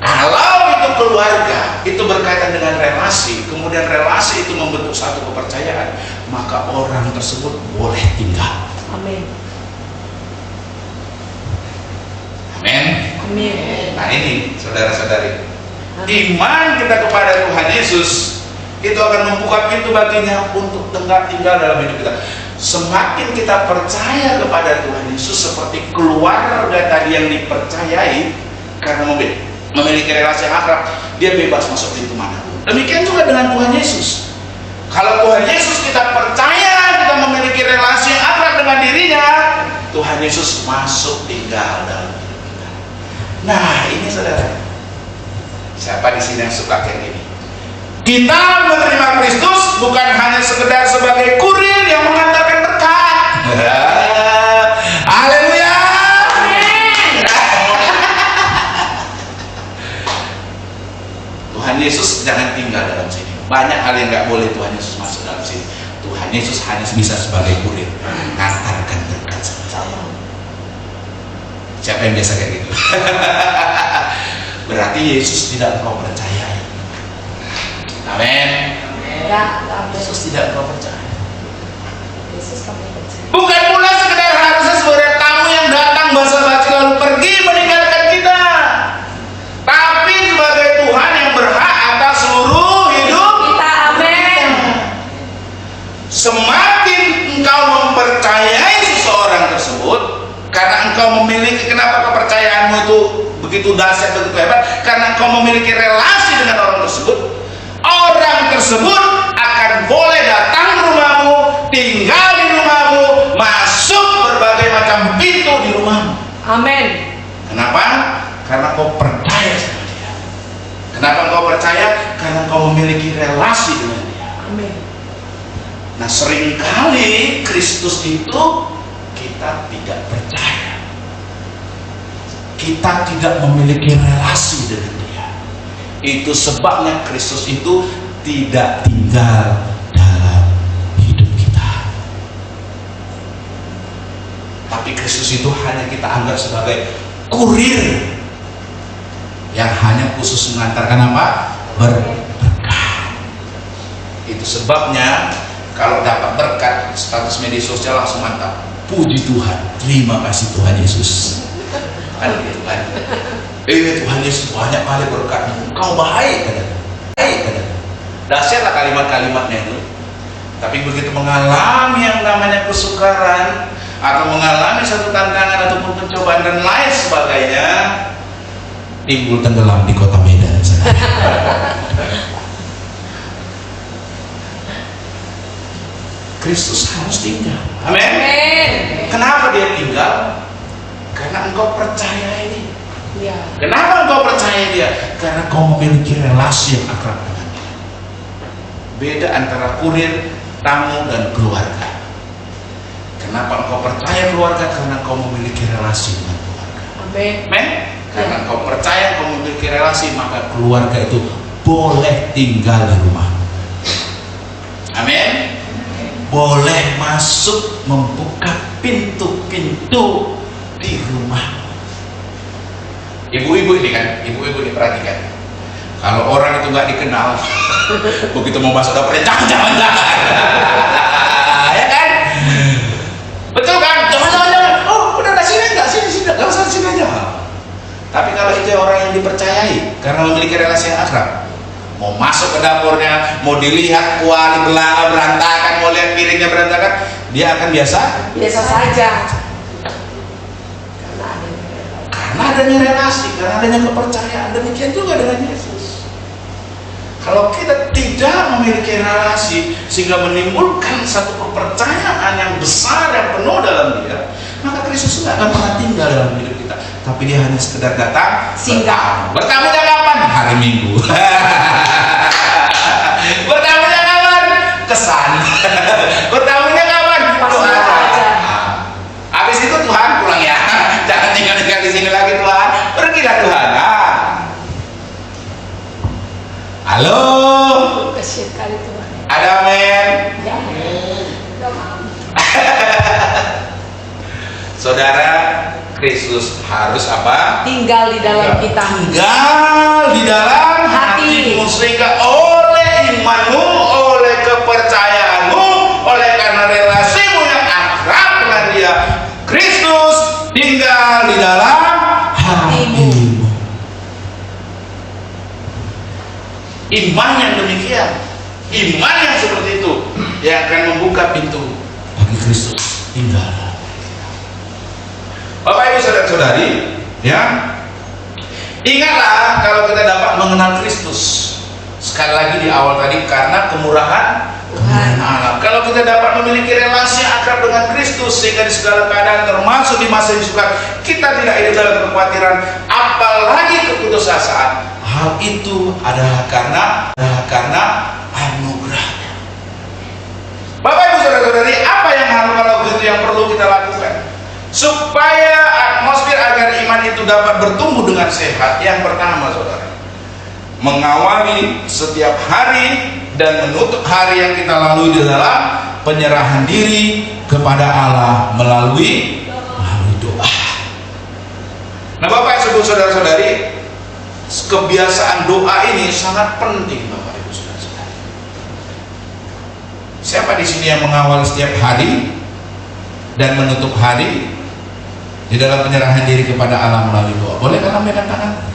S4: Kalau itu keluarga, itu berkaitan dengan relasi, kemudian relasi itu membentuk satu kepercayaan, maka orang tersebut boleh tinggal.
S3: Amin.
S4: Amin.
S3: Amin.
S4: Nah ini saudara-saudari, iman kita kepada Tuhan Yesus itu akan membuka pintu baginya untuk tinggal dalam hidup kita. Semakin kita percaya kepada Tuhan Yesus seperti keluarga tadi yang dipercayai, karena memiliki relasi yang akrab, dia bebas masuk pintu manapun. Demikian juga dengan Tuhan Yesus. Kalau Tuhan Yesus kita percaya, kita memiliki relasi yang akrab dengan dirinya, Tuhan Yesus masuk tinggal dalam hidup kita. Nah ini saudara, siapa di sini yang suka kayak gini? Kita menerima Kristus bukan hanya sekedar sebagai kurir yang mengantarkan berkat. Haleluya. Tuhan Yesus jangan tinggal dalam sini. Banyak hal yang nggak boleh Tuhan Yesus masuk dalam sini. Tuhan Yesus hanya bisa sebagai kurir, ngantarkan berkat saja. Siapa yang biasa kayak gitu? Berarti Yesus tidak kau percayai. Amin. Yesus tidak kau percaya. Bukan pula sekedar harusnya sebagai tamu yang datang basa-basi lalu pergi meninggalkan kita, tapi sebagai Tuhan yang berhak atas seluruh hidup
S3: kita. Amin.
S4: Semakin engkau mempercayai seseorang tersebut, karena engkau memiliki, kenapa kepercayaanmu itu begitu begitu dahsyat, begitu hebat? Karena engkau memiliki relasi dengan orang tersebut. Orang tersebut akan boleh datang ke rumahmu, tinggal di rumahmu, masuk berbagai macam pintu di rumahmu.
S3: Amin.
S4: Kenapa? Karena kau percaya sama dia. Kenapa engkau percaya? Karena engkau memiliki relasi dengan dia.
S3: Amin.
S4: Nah, seringkali Kristus itu kita tidak percaya. Kita tidak memiliki relasi dengan dia. Itu sebabnya Kristus itu tidak tinggal dalam hidup kita. Tapi Kristus itu hanya kita anggap sebagai kurir yang hanya khusus mengantarkan apa? Berkah. Itu sebabnya kalau dapat berkat, status media sosial langsung mantap. Puji Tuhan, terima kasih Tuhan Yesus. Kan gitu kan? Tuhan Yesus banyak kali berkatnya. Kau baik, baik. Dahsyatlah kalimat-kalimatnya itu. Tapi begitu mengalami yang namanya kesukaran atau mengalami satu tantangan ataupun pencobaan dan lain sebagainya, timbul tenggelam di kota Medan. Kristus harus tinggal. Amin. Kenapa dia tinggal? Karena engkau percaya ini.
S3: Ya.
S4: Kenapa engkau percaya dia? Karena kau memiliki relasi yang akrab dengan dia. Beda antara kurir, tamu, dan keluarga. Kenapa engkau percaya keluarga? Karena kau memiliki relasi dengan keluarga.
S3: Amin.
S4: Karena engkau percaya kau memiliki relasi, maka keluarga itu boleh tinggal di rumah. Amin. Boleh masuk membuka pintu-pintu di rumah. Ibu-ibu ini kan, ibu-ibu ini perhatikan. Kalau orang itu nggak dikenal, begitu mau masuk dapurnya, jangan. Ya kan? Betul kan? Jangan. Oh, udah sini nggak? Sini, nggak usah sini aja. Tapi kalau itu orang yang dipercayai, karena memiliki relasi yang akrab, mau masuk ke dapurnya, mau dilihat kuali belanga berantakan, mau lihat piringnya berantakan, dia akan biasa
S3: saja.
S4: karena adanya relasi, karena adanya kepercayaan. Demikian juga dengan Yesus. Kalau kita tidak memiliki relasi sehingga menimbulkan satu kepercayaan yang besar, yang penuh dalam dia, maka Kristus tidak akan pernah tinggal dalam hidup kita. Tapi dia hanya sekedar datang,
S3: singgah.
S4: Bertamunya kapan? Hari Minggu. Bertamunya kapan? Kesan. Bertamunya kapan? Tuhan. Habis itu Tuhan pulang ya. Jangan tinggal di sini lagi Tuhan. Pergilah Tuhan. Halo.
S3: Kasihan kali Tuhan.
S4: Ada amin.
S3: Ya.
S4: Saudara, Kristus harus apa?
S3: Tinggal di dalam kita.
S4: Tinggal di dalam hatimu, sehingga oleh imanmu, oleh kepercayaanmu, oleh karena relasimu yang akrab dengan dia, Kristus tinggal di dalam hatimu. Iman yang demikian, iman yang seperti itu yang akan membuka pintu bagi Kristus tinggal. Bapak Ibu saudara-saudari, ya, ingatlah kalau kita dapat mengenal Kristus. Sekali lagi di awal tadi, karena kemurahan Tuhan Allah. Kalau kita dapat memiliki relasi akrab dengan Kristus, sehingga di segala keadaan, termasuk di masa yang sukar, kita tidak hidup dalam kekhawatiran, apalagi keputusasaan. Hal itu adalah karena anugerahnya. Bapak Ibu saudara-saudari, apa yang kalau begitu yang perlu kita lakukan supaya atmosfer agar iman itu dapat bertumbuh dengan sehat? Yang pertama, saudara, mengawali setiap hari dan menutup hari yang kita lalui di dalam penyerahan diri kepada Allah melalui doa. Nah, Bapak Ibu saudara-saudari, kebiasaan doa ini sangat penting, Bapak Ibu saudara-saudari. Siapa di sini yang mengawal setiap hari dan menutup hari di dalam penyerahan diri kepada Allah melalui doa? Boleh kan lambaikan tangan?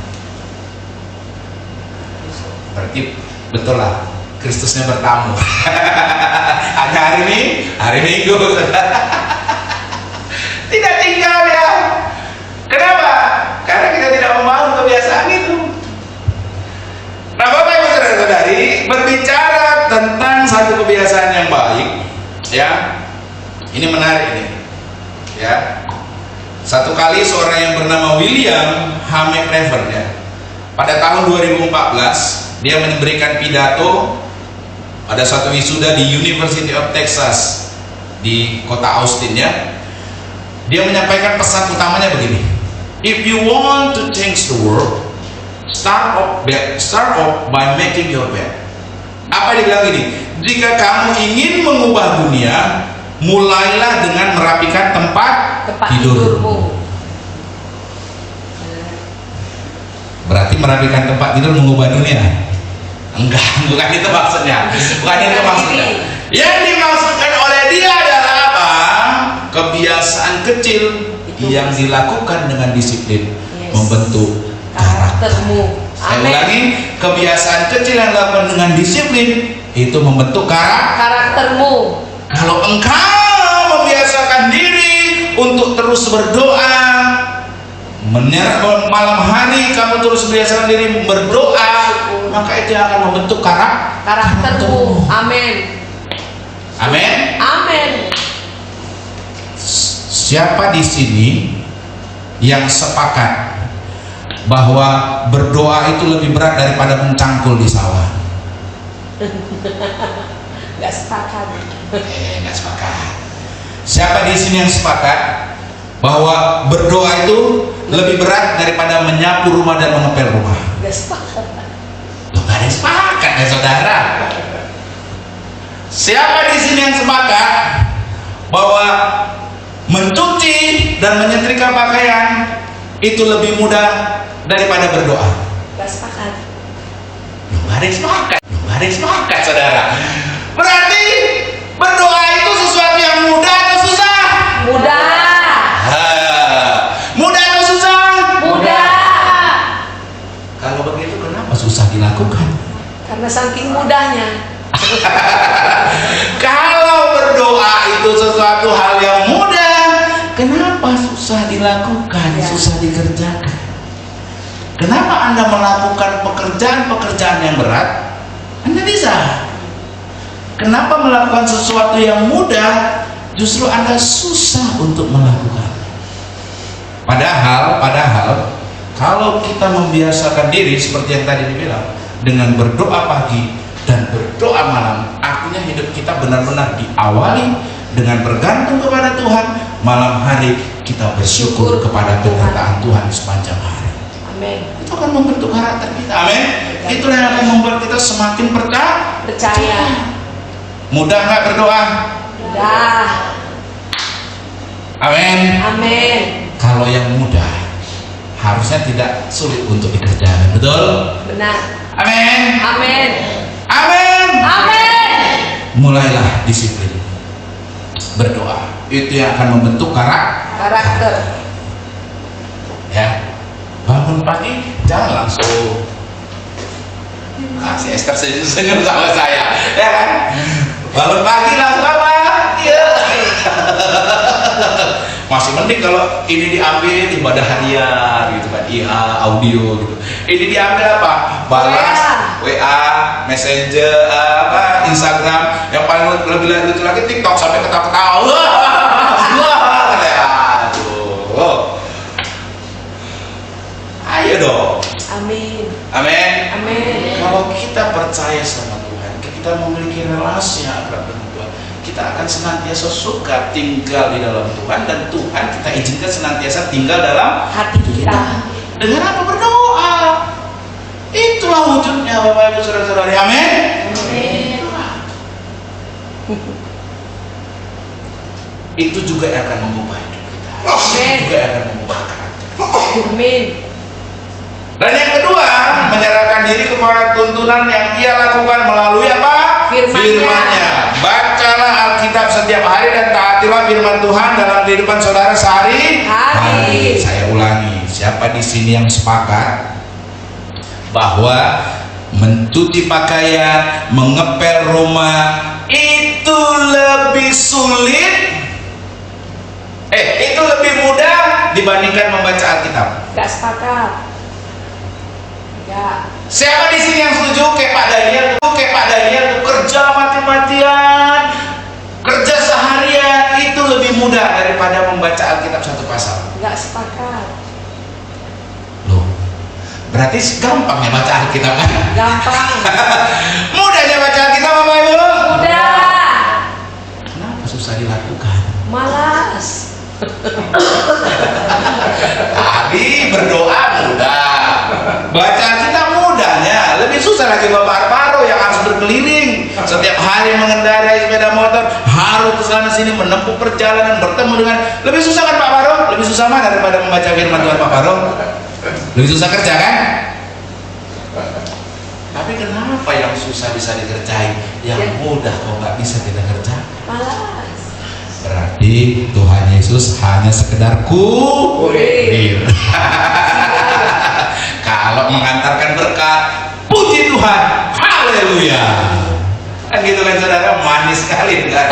S4: Berarti betul lah, Kristusnya bertamu. Hanya hari Minggu. Tidak tinggal ya. Kenapa? Karena kita tidak membangun kebiasaan menarik ini. Ya. Satu kali seorang yang bernama William H. McRaven ya. Pada tahun 2014 dia memberikan pidato pada suatu wisuda di University of Texas di kota Austin ya. Dia menyampaikan pesan utamanya begini. If you want to change the world, start off by making your bed. Apa dia bilang ini? Jika kamu ingin mengubah dunia, mulailah dengan merapikan tempat tidurmu. Berarti merapikan tempat tidur mengubah dunia? Enggak, bukan itu maksudnya. Bukan itu maksudnya. Yang dimaksudkan oleh dia adalah apa? Kebiasaan kecil yang dilakukan dengan disiplin membentuk karaktermu. Saya ulangi, kebiasaan kecil yang dilakukan dengan disiplin itu membentuk karaktermu. Kalau engkau membiasakan diri untuk terus berdoa, malam hari kamu terus membiasakan diri berdoa, maka itu akan membentuk karaktermu. Amin. Amin. Amin. Siapa di sini yang sepakat bahwa berdoa itu lebih berat daripada mencangkul di sawah?
S3: Gak sepakat.
S4: Gak sepakat. Siapa di sini yang sepakat bahwa berdoa itu lebih berat daripada menyapu rumah dan mengepel rumah?
S3: Gak sepakat.
S4: Loh, gak ada yang sepakat ya saudara. Siapa di sini yang sepakat bahwa mencuci dan menyetrika pakaian itu lebih mudah daripada berdoa?
S3: Gak sepakat.
S4: Loh, gak ada yang sepakat. Loh, gak ada yang sepakat saudara. Berarti berdoa itu sesuatu yang mudah atau susah?
S3: Mudah.
S4: Mudah atau susah?
S3: Mudah.
S4: Kalau begitu kenapa susah dilakukan?
S3: Karena saking mudahnya.
S4: Kalau berdoa itu sesuatu hal yang mudah, kenapa susah dilakukan, susah dikerjakan? Kenapa Anda melakukan pekerjaan-pekerjaan yang berat, Anda bisa? Kenapa melakukan sesuatu yang mudah, justru Anda susah untuk melakukan? Padahal kalau kita membiasakan diri seperti yang tadi dibilang, dengan berdoa pagi dan berdoa malam, artinya hidup kita benar-benar diawali dengan bergantung kepada Tuhan. Malam hari kita bersyukur kepada penyertaan Tuhan sepanjang hari.
S3: Amin.
S4: Itu akan membentuk karakter kita. Amin. Itulah yang akan membuat kita semakin percaya. Mudah nggak berdoa?
S3: Mudah.
S4: Amin.
S3: Amin.
S4: Kalau yang mudah harusnya tidak sulit untuk dikerjakan, betul?
S3: Benar.
S4: Amin.
S3: Amin.
S4: Amin.
S3: Amin.
S4: Mulailah disiplin berdoa. Itu yang akan membentuk karakter. Ya. Bangun pagi jangan langsung. Si Esther senyum sama saya, ya kan? Bangun pagi langsung apa? Iya. Masih mending kalau ini diambil ibadah harian gitu kan, IA, audio gitu. Ini diambil apa? Balas WA, Messenger, Instagram. Yang paling lebih lucu lagi TikTok sampai ketawa-ketawa. Aduh. Ayo dong.
S3: Amin.
S4: Amin.
S3: Amin.
S4: Kalau kita percaya sama Tuhan, kita memiliki relasi yang akrab dengan Tuhan, kita akan senantiasa suka tinggal di dalam Tuhan, dan Tuhan kita izinkan senantiasa tinggal dalam
S3: hati kita.
S4: Dengan apa? Berdoa. Itulah wujudnya Bapak Ibu Saudara-saudari. Amin.
S3: Amin.
S4: Itu juga akan mengubah hidup kita.
S3: Amin.
S4: Itu juga akan mengubah karakter.
S3: Amin.
S4: Dan yang kedua, menyerahkan diri kepada tuntunan yang ia lakukan melalui apa? Firman-Nya. Bacalah Alkitab setiap hari dan taatilah firman Tuhan dalam kehidupan saudara sehari-hari. Saya ulangi, siapa di sini yang sepakat bahwa mencuci pakaian, mengepel rumah itu lebih sulit? Itu lebih mudah dibandingkan membaca Alkitab?
S3: Gak sepakat. Ya.
S4: Siapa di sini yang setuju kayak Pak Daniel tuh kerja mati-matian, kerja seharian itu lebih daripada membaca Alkitab satu pasal?
S3: Nggak sepakat.
S4: Loh, berarti gampang ya baca Alkitab kan?
S3: Gampang.
S4: Mudahnya baca Alkitab Bapak Ibu.
S3: Udah.
S4: Kenapa susah dilakukan?
S3: Malas.
S4: Tadi berdoa mudah, baca Alkitab mudahnya. Lebih susah lagi Bapak Paro yang harus berkeliling setiap hari mengendarai sepeda motor, harus ke sana sini menempuh perjalanan, bertemu dengan, lebih susah kan Pak Paro? Lebih susah mana daripada membaca firman Tuhan Pak Paro? Lebih susah kerja kan? Tapi kenapa yang susah bisa dikerjain, yang mudah kok nggak bisa kita kerjakan?
S3: Malas.
S4: Berarti Tuhan Yesus hanya sekedar kurir. Kalau mengantarkan berkat, puji Tuhan, haleluya. Kan gitu kan saudara, manis sekali kan,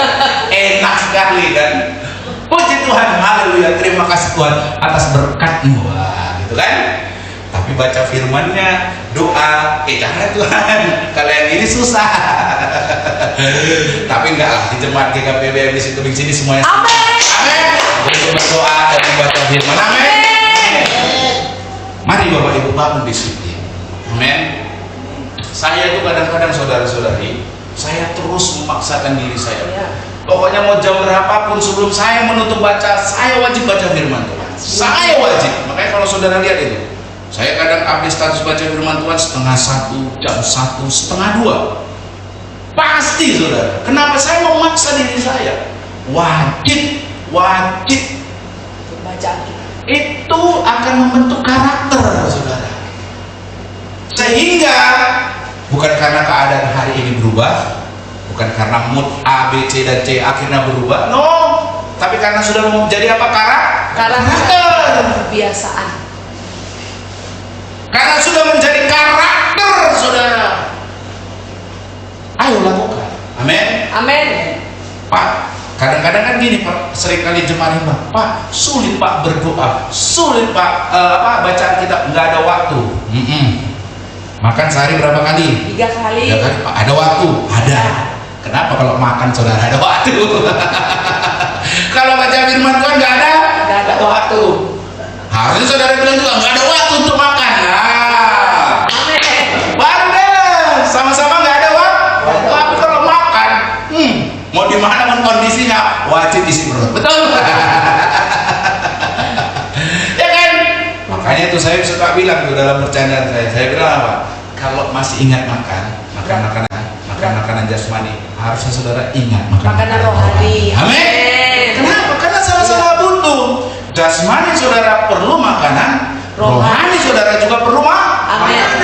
S4: enak sekali kan. Puji Tuhan, haleluya, terima kasih Tuhan atas berkat-Mu. Wah, gitu kan. Tapi baca firman-Nya, doa, jangan Tuhan, kalau yang ini susah. Tapi enggak lah, di jemaat GKPBM di situ di sini semuanya.
S3: Amin.
S4: Amin. Untuk berdoa dan membaca firman. Amin. Mari Bapak Ibu bangun disiplin. Amin. Saya itu kadang-kadang saudara-saudari, saya terus memaksakan diri saya. Pokoknya mau jam berapapun sebelum saya menutup baca, saya wajib baca firman Tuhan. Saya wajib. Makanya kalau saudara lihat itu, saya kadang update status baca firman Tuhan 1:30, jam 1, 1:30. Pasti saudara. Kenapa saya memaksa diri saya? Wajib
S3: Baca Alkitab.
S4: itu akan membentuk karakter saudara. Sehingga bukan karena keadaan hari ini berubah, bukan karena mood A, B, C dan C akhirnya berubah, no. Tapi karena sudah menjadi apa? Karakter.
S3: Kebiasaan.
S4: Karena sudah menjadi karakter saudara. Ayo lakukan. Amin.
S3: Amin.
S4: Pak, kadang-kadang kan gini Pak, seringkali jemaat Pak, Pak sulit Pak berdoa, sulit Pak baca Alkitab, nggak ada waktu. Makan sehari berapa kali?
S3: 3 kali.
S4: 3 kali Pak. Ada waktu? Ada. Kenapa kalau makan saudara ada waktu? Kalau baca firman Tuhan nggak ada waktu. Harusnya saudara bilang juga nggak ada waktu untuk makan. Nah, baru deh sama-sama nggak ada waktu. Tapi kalau makan, mau di mana pun kondisinya wajib isi perut. Betul? Ya kan? Makanya itu saya suka bilang tuh dalam bercandaan saya bilang apa? Kalau masih ingat makan makanan jasmani, harusnya saudara ingat
S3: Makanan rohani.
S4: Amin. Kenapa? Karena sama-sama butuh. Jasmani saudara perlu makanan, rohani saudara juga perlu makanan.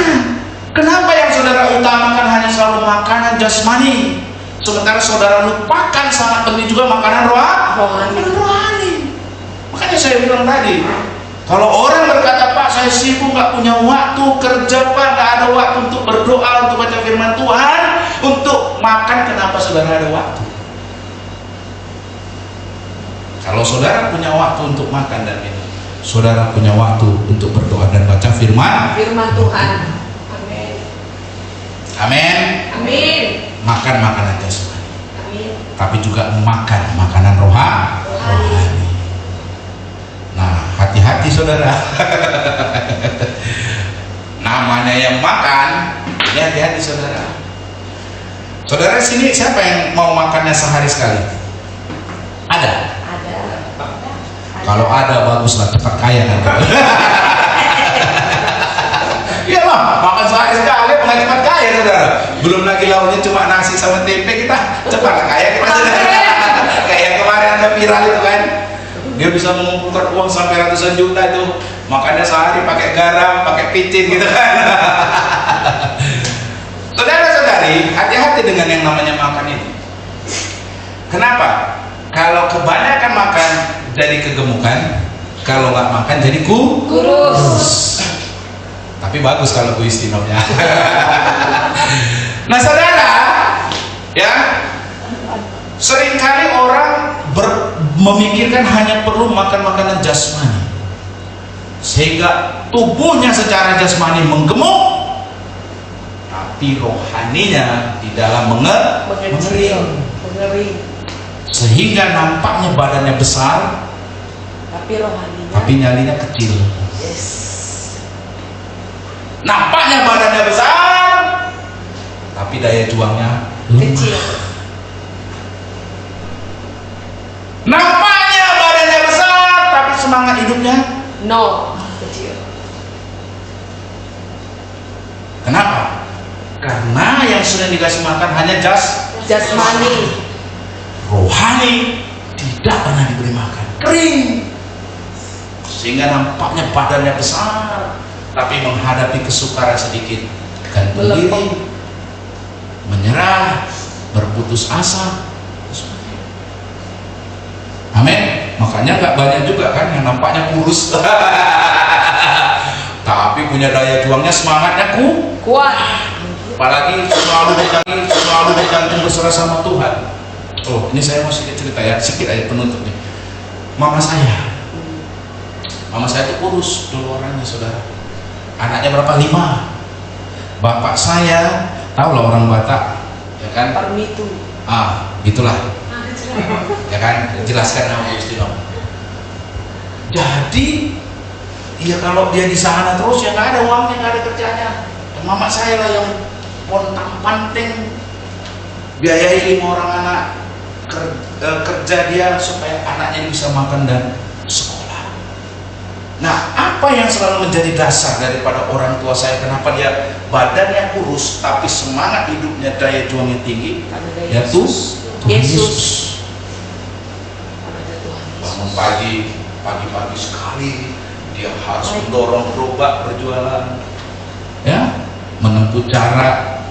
S4: Kenapa yang saudara utamakan hanya selalu makanan jasmani, sementara saudara lupakan sangat penting juga makanan rohani. Makanya saya bilang tadi, kalau orang berkata, Pak saya sibuk nggak punya waktu kerja Pak, nggak ada waktu untuk berdoa, untuk baca firman Tuhan, untuk makan, kenapa saudara ada waktu? Kalau saudara punya waktu untuk makan dan minum, saudara punya waktu untuk berdoa dan baca firman
S3: Tuhan. Amin.
S4: Amin.
S3: Amin.
S4: Makan makanan jasmani,
S3: Amin.
S4: tapi juga makan makanan rohani. Nah, hati-hati saudara. Namanya yang makan, ini hati-hati saudara. Saudara sini siapa yang mau makannya sehari sekali? Ada. Kalau ada baguslah, cepat kaya kan. Iya lah, makan sehari sekali pengen cepat kaya saudara. Belum lagi lauknya cuma nasi sama tempe, kita cepat kaya kita saudara. Kayak kemarin ada viral itu kan, dia bisa mengumpulkan uang sampai ratusan juta itu, makannya sehari pakai garam, pakai picin gitu kan. Saudara-saudari, hati-hati dengan yang namanya makan ini. Kenapa? Kalau kebanyakan makan jadi kegemukan, kalau nggak makan jadi kurus. Tapi bagus kalau istimewa. Nah saudara, ya seringkali orang memikirkan hanya perlu makan makanan jasmani, sehingga tubuhnya secara jasmani menggemuk, tapi rohaninya di dalam mengering. Sehingga nampaknya badannya besar,
S3: Tapi rohaninya.
S4: tapi nyalinya kecil.
S3: Yes.
S4: Nampaknya badannya besar, tapi daya juangnya
S3: Kecil.
S4: Nampaknya badannya besar, tapi semangat hidupnya.
S3: No. Kecil.
S4: Kenapa? Karena yang sudah dikasih makan hanya
S3: Jasmani.
S4: rohani tidak pernah diberi makan, kering, sehingga nampaknya badannya besar, tapi menghadapi kesukaran sedikit gantung diri, menyerah, berputus asa. Amin. Makanya nggak banyak juga kan yang nampaknya kurus tapi punya daya juangnya, semangatnya
S3: Kuat.
S4: apalagi selalu bergantung berserah sama Tuhan. Oh, ini saya mau sedikit cerita ya, sedikit aja penutup nih. Mama saya itu kurus dulu orangnya, saudara. Anaknya berapa? 5. Bapak saya, tahu lah orang Batak, ya kan?
S3: Permitu.
S4: Gitulah. Ya kan? Jelaskan sama Gusti dong. Jadi, ya kalau dia di sana terus ya nggak ada uangnya, nggak ada kerjanya. Mama saya lah yang pontang-panting biayai 5 orang anak kerja dia supaya anaknya bisa makan dan sekolah. Nah, apa yang selalu menjadi dasar daripada orang tua saya, kenapa dia badannya kurus tapi semangat hidupnya, daya juangnya tinggi, yaitu
S3: Yesus.
S4: Bangun pagi sekali dia harus mendorong gerobak berjualan, ya, menempuh jarak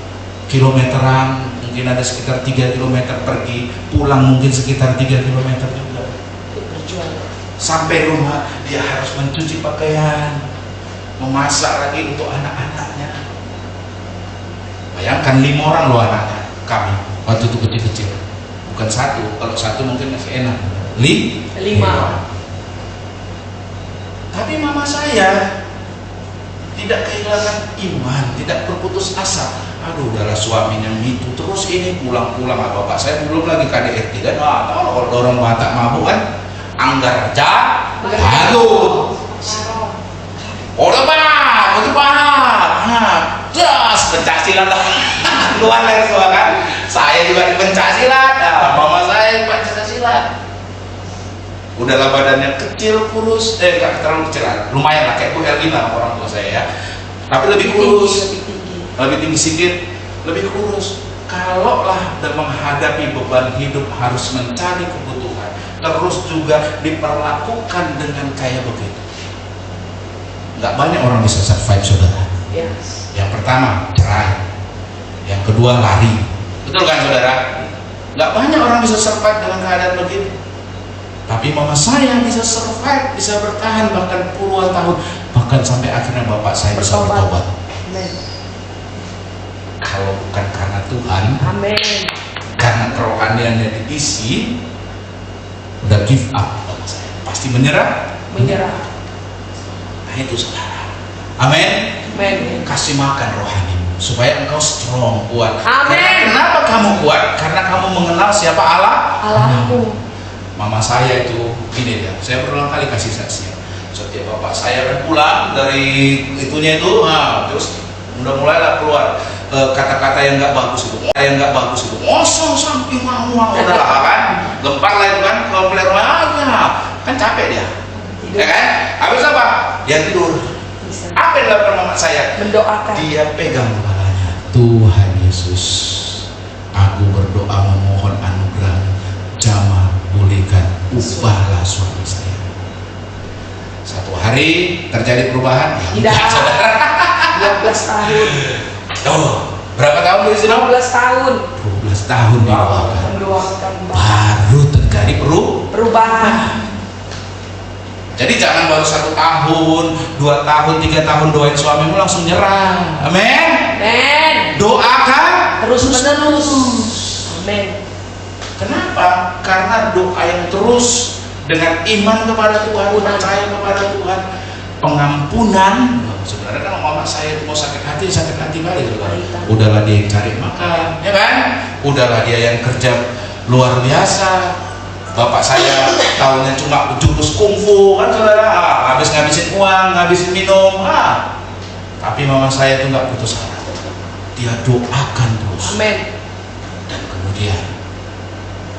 S4: kilometeran, mungkin ada sekitar 3 km pergi, pulang mungkin sekitar 3 km juga. Sampai rumah dia harus mencuci pakaian, memasak lagi untuk anak-anaknya. Bayangkan 5 orang loh anaknya kami waktu itu kecil-kecil, bukan 1. Kalau 1 mungkin masih enak, 5. Tapi mama saya tidak kehilangan iman, tidak berputus asa. Aduh, udahlah suaminya itu terus ini pulang-pulang. Bapak saya belum lagi KDRT kan, kalau orang Batak mabuk kan, anggar aja, aduh, udah jas pencaksilat lah, keluar dari semua kan. Saya juga pencaksilat, mama saya pencaksilat. Udahlah badannya kecil, kurus, nggak terlalu kecil, lumayan lah kayak Bu Elgina orang tua saya ya, tapi lebih kurus, lebih tinggi sedikit, lebih kurus. Kalau lah dan menghadapi beban hidup harus mencari kebutuhan, terus juga diperlakukan dengan kayak begitu, nggak banyak orang bisa survive, saudara.
S3: Yes.
S4: Yang pertama cerai, yang kedua lari, betul kan saudara? Nggak banyak orang bisa survive dengan keadaan begitu. Tapi mama saya bisa survive, bisa bertahan bahkan puluhan tahun, bahkan sampai akhirnya bapak saya bisa bertobat.
S3: Amen.
S4: Kalau bukan karena Tuhan,
S3: Amen.
S4: karena kerohaniannya diisi, udah give up bapak saya, pasti menyerah. Nah itu saudara. Amin.
S3: Amen.
S4: Kasih makan rohani supaya engkau strong, kuat.
S3: Amin.
S4: Kenapa kamu kuat? Karena kamu mengenal siapa Allahmu. Mama saya itu ini dia, saya berulang kali kasih saksi. Setiap bapak saya kan pulang dari itunya itu, terus udah mulailah keluar kata-kata yang nggak bagus itu, ngosong samping udah lah kan, gempar lah itu kan, kalau beli rumahnya kan capek dia, ya kan? Habis apa? Dia tidur. Apa yang dilakukan mama saya?
S3: Mendoakan.
S4: Dia pegang kepalanya. Tuhan Yesus, aku berdoa memohon anugerah, jamah pulihkan, ubahlah suami saya. Satu hari terjadi perubahan?
S3: Tidak. 12 tahun.
S4: Oh, berapa tahun dari sini?
S3: 12 tahun.
S4: 12 tahun didoakan.
S3: Mendoakan
S4: Baru terjadi
S3: perubahan.
S4: Jadi jangan baru 1 tahun, 2 tahun, 3 tahun doain suamimu langsung nyerah. Amin.
S3: Amen.
S4: Doakan
S3: Terus menerus. Amin.
S4: Kenapa? Karena doa yang terus dengan iman kepada Tuhan, percaya kepada Tuhan, pengampunan. Sebenarnya kalau mama saya mau sakit hati kali gitu kan. Udahlah dia yang cari makan, ya kan? Udahlah dia yang kerja luar biasa, bapak saya tahunya cuma jurus kungfu kan saudara, ngabisin uang, ngabisin minum, tapi mama saya itu nggak putus asa, dia doakan terus.
S3: Amin.
S4: Dan kemudian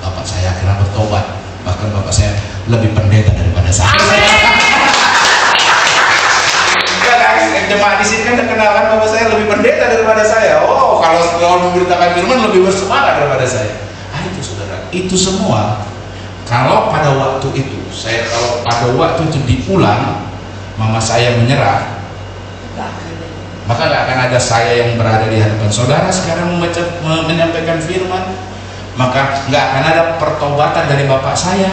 S4: bapak saya akhirnya bertobat, bahkan bapak saya lebih pendeta daripada saya. Jemaat di sini kan terkenal kan bapak saya lebih pendeta daripada saya. Oh, kalau memberitakan firman lebih bersemangat daripada saya. Itu saudara, itu semua kalau pada waktu itu diulang, mama saya menyerah, maka nggak akan ada saya yang berada di hadapan saudara sekarang menyampaikan firman, maka nggak akan ada pertobatan dari bapak saya,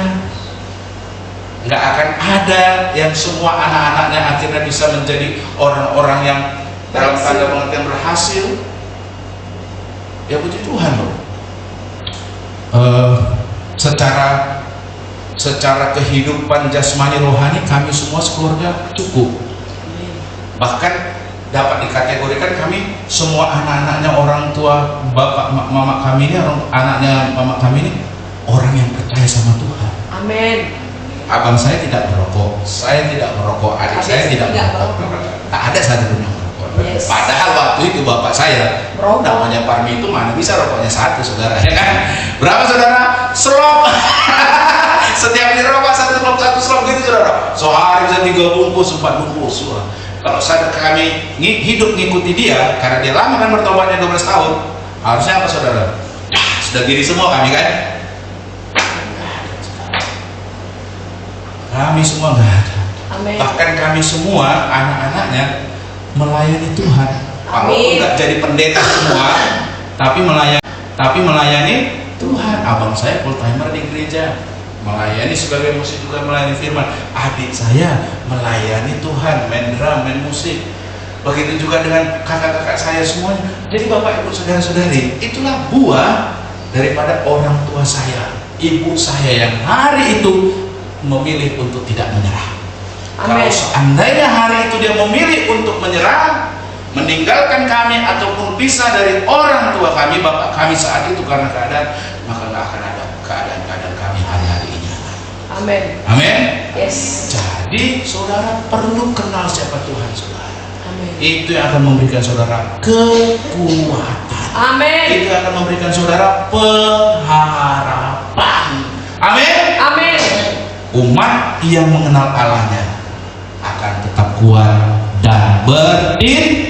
S4: nggak akan ada yang semua anak-anaknya akhirnya bisa menjadi orang-orang yang dalam tanda pengertian berhasil. Ya puji Tuhan loh. Secara kehidupan jasmani rohani kami semua sekeluarga cukup. Bahkan dapat dikategorikan kami semua anak-anaknya orang tua bapak mama kami ini, anaknya mama kami ini orang yang percaya sama Tuhan.
S3: Amin.
S4: Abang saya tidak merokok, saya tidak merokok, adik saya tidak merokok. Tak ada satupun yang merokok.
S3: Yes.
S4: Padahal waktu itu bapak saya namanya Parmi itu mana bisa rokoknya satu saudara, ya kan? Berapa saudara? Slop. Setiap hari rokok satu slop gitu saudara. Sehari bisa 3 bungkus, 4 bungkus. Kalau kami hidup ngikuti dia, karena dia lama kan bertobatnya 12 tahun, harusnya apa saudara? Sudah gini semua kami kan? Kami semua nggak ada.
S3: Amin.
S4: Bahkan kami semua anak-anaknya melayani Tuhan. Walaupun nggak jadi pendeta semua, tapi melayani Tuhan. Abang saya full timer di gereja, melayani sebagai musik juga melayani firman. Adik saya melayani Tuhan, main drum, main musik. Begitu juga dengan kakak-kakak saya semuanya. Jadi bapak ibu saudara-saudari, itulah buah daripada orang tua saya, ibu saya yang hari itu memilih untuk tidak menyerah. Amen. Kalau seandainya hari itu dia memilih untuk menyerah, meninggalkan kami ataupun pisah dari orang tua kami, bapak kami saat itu karena keadaan, maka nggak akan ada keadaan-keadaan kami hari-hari ini.
S3: Amin.
S4: Amin.
S3: Yes.
S4: Jadi saudara perlu kenal siapa Tuhan saudara.
S3: Amin.
S4: Itu yang akan memberikan saudara kekuatan.
S3: Amin.
S4: Itu akan memberikan saudara pengharapan. Amin.
S3: Amin.
S4: Umat yang mengenal Allahnya akan tetap kuat dan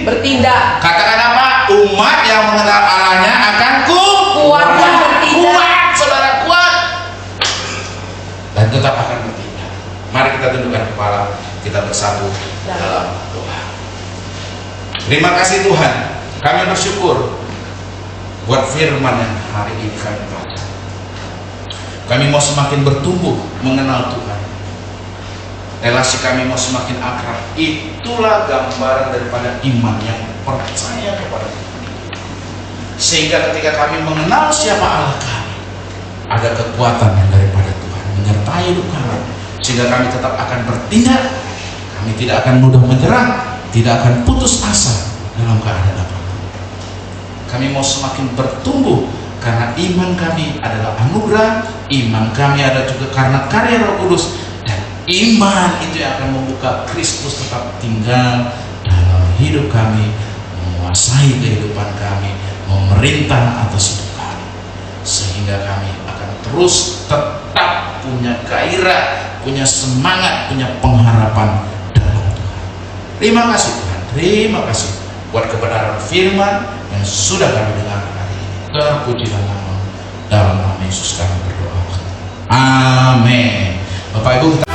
S3: bertindak.
S4: Katakan apa? Umat yang mengenal Allahnya akan
S3: kuat dan bertindak.
S4: Kuat, saudara, kuat dan tetap akan bertindak. Mari kita tundukkan kepala, kita bersatu dalam doa. Terima kasih Tuhan, kami bersyukur buat firman yang hari ini kami baca. Kami mau semakin bertumbuh mengenal Tuhan. Relasi kami mau semakin akrab. Itulah gambaran daripada iman yang percaya kepada Tuhan. Sehingga ketika kami mengenal siapa Allah kami, ada kekuatan yang daripada Tuhan menyertai hidup kami. Sehingga kami tetap akan bertindak. Kami tidak akan mudah menyerah, tidak akan putus asa dalam keadaan apapun. Kami mau semakin bertumbuh karena iman kami adalah anugerah, iman kami ada juga karena karya Roh Kudus, dan iman itu yang akan membuka Kristus tetap tinggal dalam hidup kami, menguasai kehidupan kami, memerintah atas hidup kami, sehingga kami akan terus tetap punya gairah, punya semangat, punya pengharapan dalam Tuhan. Terima kasih Tuhan, terima kasih buat kebenaran firman yang sudah kami dengar. Terpujilah nama dalam nama Yesus kami berdoa. Amin. Bapak Ibu, kita